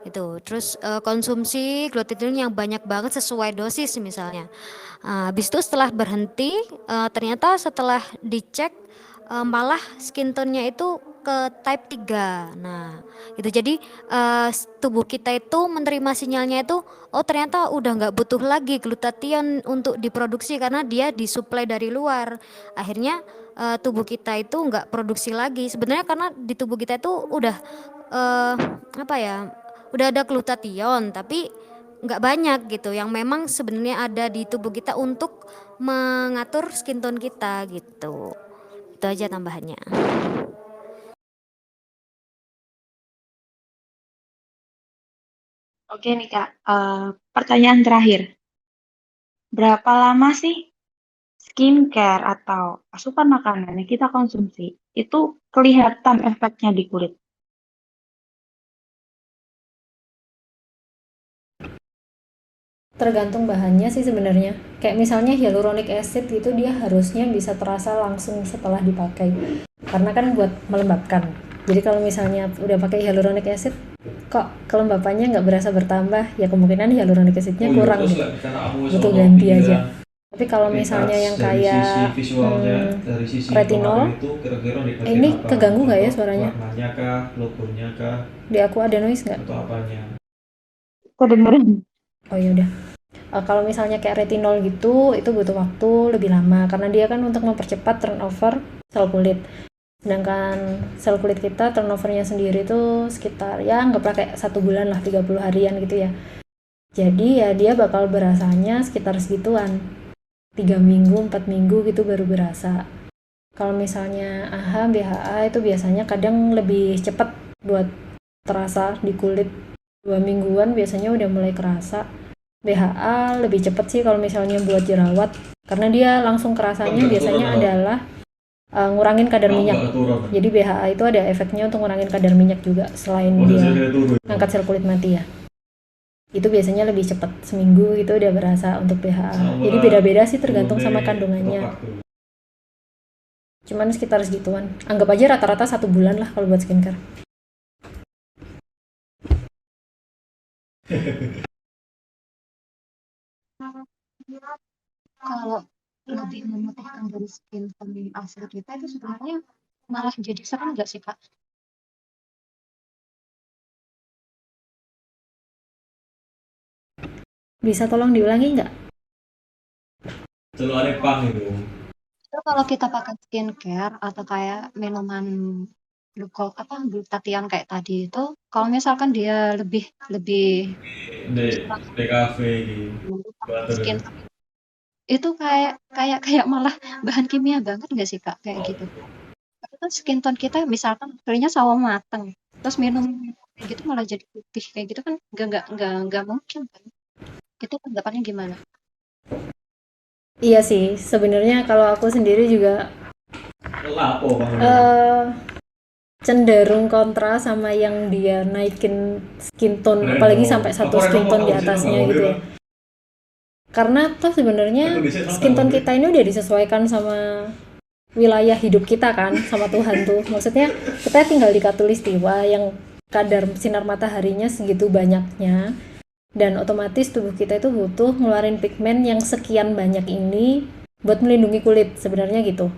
itu. Terus konsumsi glutathione yang banyak banget sesuai dosis misalnya. Habis itu setelah berhenti, ternyata setelah dicek malah skin tone-nya itu ke type 3. Nah, itu jadi tubuh kita itu menerima sinyalnya itu, oh ternyata udah nggak butuh lagi glutathione untuk diproduksi karena dia disuplai dari luar. Akhirnya tubuh kita itu nggak produksi lagi. Sebenarnya karena di tubuh kita itu udah apa ya, udah ada glutathione tapi nggak banyak gitu yang memang sebenarnya ada di tubuh kita untuk mengatur skin tone kita gitu. Itu aja tambahannya. Oke nih Kak, pertanyaan terakhir. Berapa lama sih skincare atau asupan makanan yang kita konsumsi itu kelihatan efeknya di kulit? Tergantung bahannya sih sebenarnya. Kayak misalnya hyaluronic acid gitu dia harusnya bisa terasa langsung setelah dipakai. Karena kan buat melembabkan. Jadi kalau misalnya udah pakai hyaluronic acid kok kelembapannya nggak berasa bertambah, ya kemungkinan hyaluronic acidnya kurang gitu. Butuh ganti aja. Tapi kalau misalnya yang kayak retinol, ini keganggu nggak ya suaranya? Di aku ada noise nggak? Kedengeran. Oh ya udah. Kalau misalnya kayak retinol gitu, itu butuh waktu lebih lama karena dia kan untuk mempercepat turnover sel kulit. Sedangkan sel kulit kita turnovernya sendiri itu sekitar ya anggaplah kayak 1 bulan lah, 30 harian gitu ya. Jadi ya dia bakal berasanya sekitar segituan. 3 minggu, 4 minggu gitu baru berasa. Kalau misalnya AHA, BHA itu biasanya kadang lebih cepat buat terasa di kulit. 2 mingguan biasanya udah mulai kerasa. BHA lebih cepat sih kalau misalnya buat jerawat karena dia langsung kerasanya biasanya adalah ngurangin kadar minyak. Jadi BHA itu ada efeknya untuk ngurangin kadar minyak juga selain dia ngangkat sel kulit mati ya. Itu biasanya lebih cepat, seminggu itu udah berasa untuk BHA. Jadi beda-beda sih tergantung sama kandungannya. Cuman sekitar segituan. Anggap aja rata-rata 1 bulan lah kalau buat skincare. Kalau lebih memutihkan dari skin tone asli kita itu sebenarnya malah jadi serem nggak sih Kak? Bisa tolong diulangi nggak? Itu kalau kita pakai skincare atau kayak minuman glutathione kayak tadi itu, kalau misalkan dia lebih lebih skin itu kayak kayak kayak malah bahan kimia banget nggak sih Kak kayak gitu? Tapi kan skin tone kita misalkan kulitnya sawo mateng, terus minum kayak gitu malah jadi putih kayak gitu kan nggak mungkin kan? Itu tanggapannya gimana? Iya sih, sebenarnya kalau aku sendiri juga eh, cenderung kontra sama yang dia naikin skin tone, apalagi sampai 1 skin tone di atasnya gitu ya. Karena toh sebenarnya skin tone kita ini udah disesuaikan sama wilayah hidup kita kan, sama Tuhan tuh. Maksudnya kita tinggal di Katulistiwa yang kadar sinar mataharinya segitu banyaknya, dan otomatis tubuh kita itu butuh ngeluarin pigmen yang sekian banyak ini buat melindungi kulit sebenarnya gitu.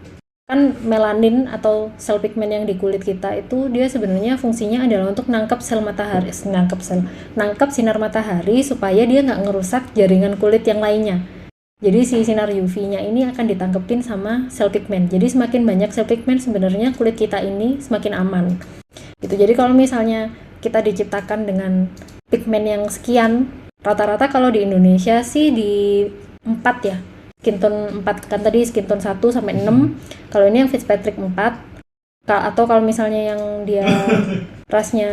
Kan melanin atau sel pigmen yang di kulit kita itu dia sebenarnya fungsinya adalah untuk nangkap sel matahari, nangkap sinar matahari supaya dia nggak ngerusak jaringan kulit yang lainnya. Jadi si sinar UV-nya ini akan ditangkepin sama sel pigmen. Jadi semakin banyak sel pigmen sebenarnya kulit kita ini semakin aman. Gitu. Jadi kalau misalnya kita diciptakan dengan pigmen yang sekian, rata-rata kalau di Indonesia sih di 4 ya. Skin tone 4 kan tadi skin tone 1 sampai 6. Kalau ini yang Fitzpatrick 4. Atau kalau misalnya yang dia rasnya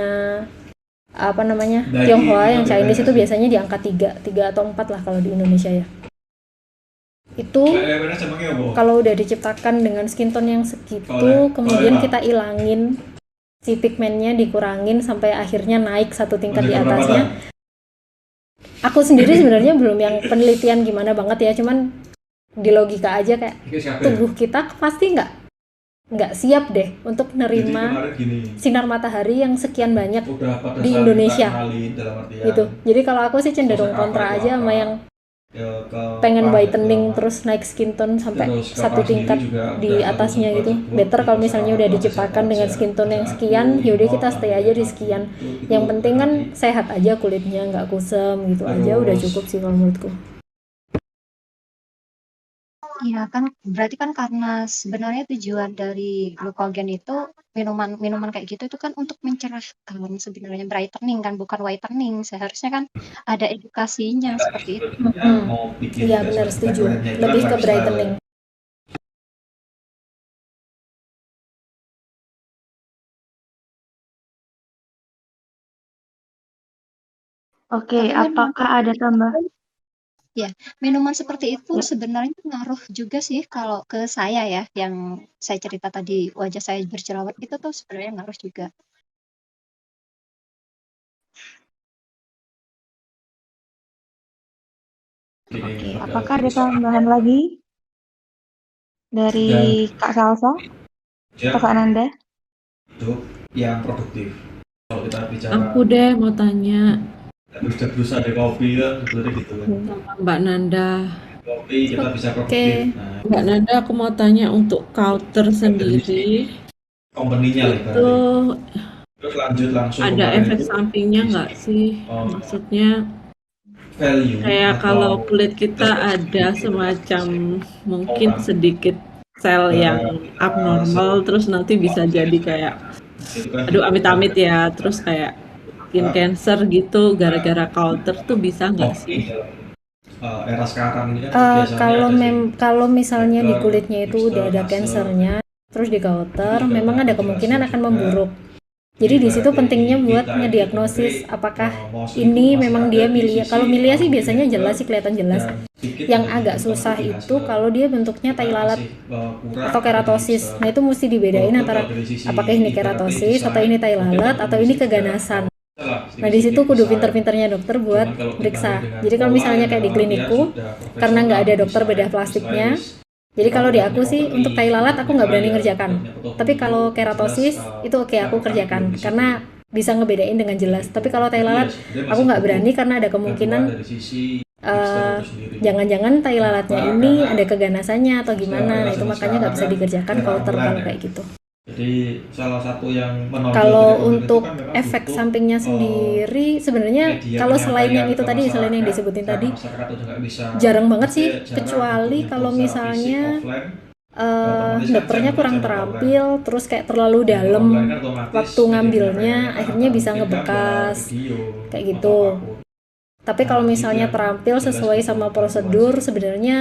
apa namanya? Tionghoa yang Chinese itu biasanya di angka 3 atau 4 lah kalau di Indonesia ya. Itu kalau udah diciptakan dengan skin tone yang segitu, kemudian kita ilangin si pigmennya, dikurangin sampai akhirnya naik satu tingkat di atasnya. Aku sendiri sebenarnya belum yang penelitian gimana banget ya, cuman di logika aja kayak tubuh kita pasti nggak siap deh untuk nerima sinar matahari yang sekian banyak di Indonesia gitu. Jadi kalau aku sih cenderung kontra aja sama yang pengen whitening terus naik skin tone sampai satu tingkat di atasnya gitu. Better kalau misalnya udah diciptakan dengan skin tone yang sekian, yaudah kita stay aja di sekian. Yang penting kan sehat aja kulitnya, nggak kusam gitu aja udah cukup sih kalau menurutku. Iya kan, berarti kan karena sebenarnya tujuan dari glukogen itu minuman kayak gitu itu kan untuk mencerahkan sebenarnya, brightening kan, bukan whitening. Seharusnya kan ada edukasinya seperti itu. Iya benar, setuju. Lebih ke brightening. Oke, Tapi apakah ada tambahan? ya, minuman seperti itu sebenarnya ngaruh juga sih kalau ke saya ya, yang saya cerita tadi wajah saya berjerawat itu tuh sebenarnya ngaruh juga. Oke, apakah ada tambahan lagi dari Kak Salsa atau Kak Nanda? Hidup yang produktif. Kalau kita bicara Aku deh mau tanya dus ada kopi kan sebenarnya gitu kan. sama Mbak Nanda. Kopi kita bisa produktif. Nah, Mbak Nanda, aku mau tanya untuk Kauter sendiri company-nya lah itu ibaratnya. Terus lanjut langsung ada kemarin efek itu sampingnya nggak sih? Maksudnya value kayak atau kalau kulit kita ada semacam mungkin sedikit sel yang abnormal, terus nanti bisa jadi kayak itu kan aduh amit-amit ya, terus kayak skin cancer gitu gara-gara Kauter tuh bisa nggak sih? era sekarang ini kan biasanya Kalau ada sih kalau misalnya di Kauter, kulitnya itu udah ada hipster, cancernya, terus di Kauter, Itu juga memang ada penjelasan kemungkinan akan juga. memburuk. Jadi di situ Ibaratnya pentingnya buat kita itu ngediagnosis sebenarnya, apakah mau selingkuh ini masih memang ada dia di milia. sisi Kalau milia sih auto biasanya filter jelas sih, kelihatan jelas. dan sedikit Yang dari agak itu susah lebih itu hasil kalau dia bentuknya tai kita lalat masih kurang atau dari keratosis. Nah itu mesti dibedain walaupun antara kalau dari sisi apakah ini ibaratnya keratosis atau desain ini tai mungkin lalat atau ini juga keganasan. salah Nah di situ sedikit-sedikit kudu desain. pinter-pinternya dokter buat Cuman kalau periksa. dibanding dengan Jadi kalau pola misalnya yang kayak di dalam artian klinikku, sudah karena nggak ada profesional dokter bedah desain, plastiknya, stylist, jadi kalau di kalau aku sih company untuk tai lalat aku nggak berani ya ngerjakan. punya foto Tapi dulu, kalau jelas keratosis itu oke aku kerjakan karena bisa ngebedain dengan jelas. Tapi kalau tai lalat aku nggak berani karena ada kemungkinan dari sisi hipster itu sendiri. jangan-jangan tai lalatnya Kenapa? ini Karena ada keganasannya atau gimana. Nah itu zaman makanya nggak bisa sekarang kan dikerjakan era kalau bulan kalau ya. kayak gitu. Jadi salah satu yang menonjol Kalau dari konten itu untuk kan memang efek butuh, sampingnya sendiri sebenarnya media kalau selain yang penyampaian itu ke tadi, selain yang masyarakat, disebutin karena tadi, masyarakat udah nggak bisa jarang banget sih, maksudnya jarang kecuali untuk kalau secara misalnya fisik, offline, otomatis kan dokternya jam kurang kerja terampil, terus kayak terlalu online. dalam Online kan otomatis waktu media ngambilnya, penyampaiannya kan akhirnya apa, bisa mungkin ngebekas, gambar, video, kayak atau gitu. apapun. Tapi Nah, kalau itu misalnya yang terampil jelas sesuai butuh sama bantuan prosedur, sih. sebenarnya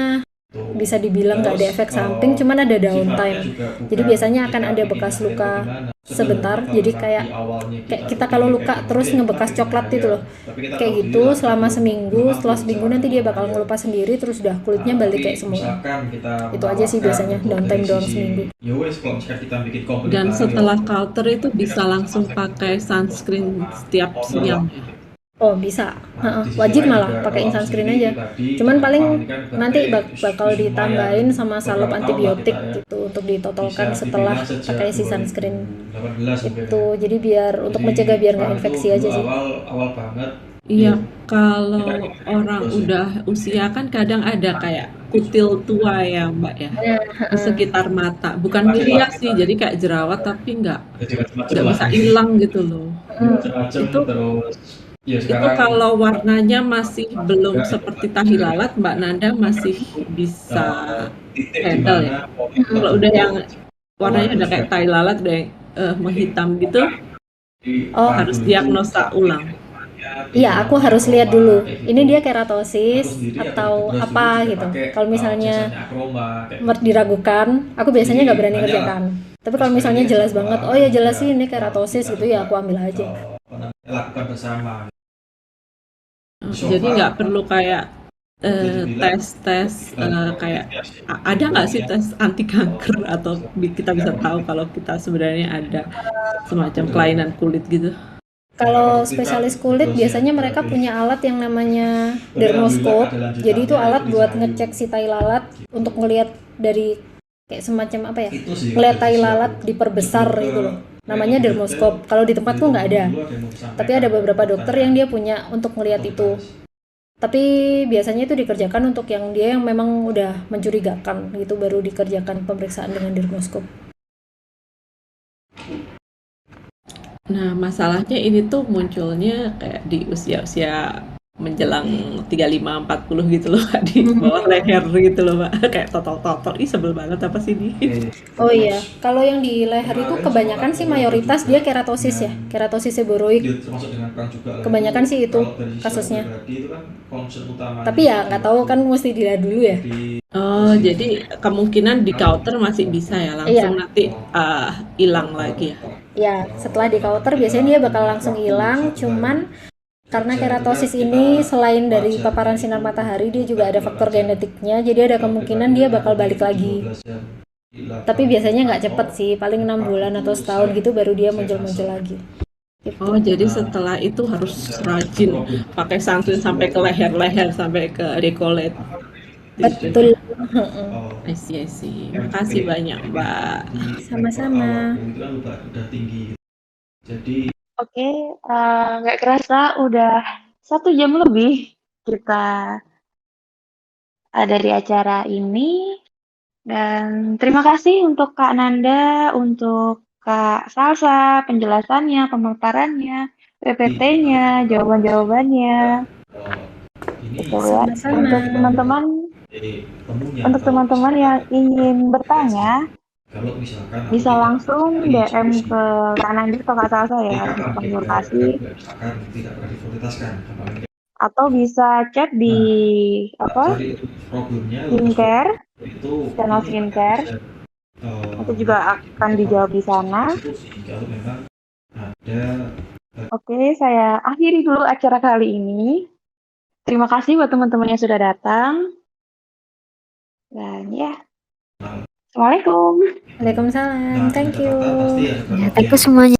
Tuh. bisa dibilang nggak ada Terus efek samping, cuman ada sifatnya downtime. juga Jadi bukan biasanya akan kita ada bikin bekas yakin luka bagaimana. sebentar, Sebenarnya jadi kalau kayak nanti awalnya kayak kita tuh kalau pengen luka kayak terus gimana, ngebekas tapi coklat dengan itu loh, tapi kita kayak tahu gitu diri lah, selama belum seminggu, mampu setelah seminggu nanti dia bakal caranya. ngelupas sendiri, terus udah kulitnya balik Tapi kayak semula. misalkan kita Itu aja sih menawarkan biasanya untuk downtime dari doang sisi seminggu. ya wes kalau misalkan kita bikin company Dan baru, setelah ya Kauter itu bisa langsung pakai sunscreen setiap owner siang. lah gitu. Oh bisa, Nah, di sisi wajib lain malah juga pakein kalau aku sunscreen sendiri aja. pribadi Cuman dengan paling Pang ini kan nanti berarti bakal lumayan ditambahin sama beberapa salep tahun lah antibiotik kita ya. gitu untuk ditotolkan Bisa setelah dibilang sejak pakai si sunscreen 2018 mungkin itu. ya. Jadi biar untuk Jadi mencegah biar nggak Pang itu infeksi dulu aja sih. awal banget Iya, kalau orang udah usia kan kadang ada kayak kutil tua ya Mbak ya, di sekitar mata. Bukan miliar sih, jadi kayak jerawat tapi Jadi macam-macam nggak lah. bisa hilang gitu loh. Macam-macam Itu terus ya itu sekarang kalau warnanya masih belum juga seperti tahi lalat, Mbak Nanda masih bisa titik di handle ya. mana poin Kalau udah yang warnanya itu udah kayak sudah tahi lalat, udah yang, menghitam gitu, Oh, harus diagnosa ulang. iya, aku harus lihat dulu. Ini dia keratosis atau apa gitu. Kalau misalnya diragukan, aku biasanya nggak berani kerjakan. Tapi kalau misalnya jelas banget, oh ya jelas sih ini keratosis gitu ya, aku ambil aja. lakukan bersama. Jadi nggak perlu kayak tes-tes kayak ada nggak sih tes anti kanker atau kita bisa tahu kalau kita sebenarnya ada semacam kelainan kulit gitu? Kalau spesialis kulit biasanya mereka punya alat yang namanya dermoskop. Jadi itu alat buat ngecek si tai lalat untuk ngelihat dari kayak semacam apa ya? Ngelihat tai lalat diperbesar gitu loh. Namanya dermoskop. Kalau di tempatku nggak ada. Tapi ada beberapa dokter yang dia punya untuk ngelihat itu. Tapi biasanya itu dikerjakan untuk yang dia yang memang udah mencurigakan gitu baru dikerjakan pemeriksaan dengan dermoskop. Nah, masalahnya ini tuh munculnya kayak di usia-usia menjelang 35-40 gitu loh, Kak, di bawah leher gitu loh, Mbak. Kayak totol-totol. Ih, sebel banget apa sih ini? Oh iya, kalau yang di leher itu kebanyakan sih mayoritas dia keratosis ya, keratosis seboroid. Termasuk dengan perang juga. Kebanyakan sih itu kasusnya. Tapi ya nggak tahu kan mesti dilihat dulu ya. Oh, jadi kemungkinan di counter masih bisa ya, langsung nanti hilang lagi ya. Ya, setelah di counter biasanya dia bakal langsung hilang, cuman karena keratosis ini selain dari paparan sinar matahari dia juga ada faktor genetiknya, jadi ada kemungkinan dia bakal balik lagi. Tapi biasanya nggak cepet sih, paling 6 bulan atau setahun gitu baru dia muncul-muncul lagi. Gitu. Oh, jadi setelah itu harus rajin pakai sunscreen sampai ke leher-leher, sampai ke dekolet. Betul. I see. Makasih banyak, Mbak. Sama-sama. Udah tinggi. Jadi Oke, nggak kerasa udah 1 jam lebih kita ada di acara ini. Dan terima kasih untuk Kak Nanda, untuk Kak Salsa, penjelasannya, pemaparannya, PPT-nya, jawaban-jawabannya. Gitu ya. Sama-sama. Untuk teman-teman yang ingin bertanya, kalau misalkan bisa langsung DM ke Kak Nanda atau Kak Salsa ya untuk konsultasi. tidak pernah diprioritaskan. Atau bisa chat di skincare, channel skincare. Itu juga akan dijawab di sana. Kalau memang ada. Oke, saya akhiri dulu acara kali ini. Terima kasih buat teman-teman yang sudah datang. Dan ya, Assalamualaikum. Waalaikumsalam. Thank you. Thank you semuanya.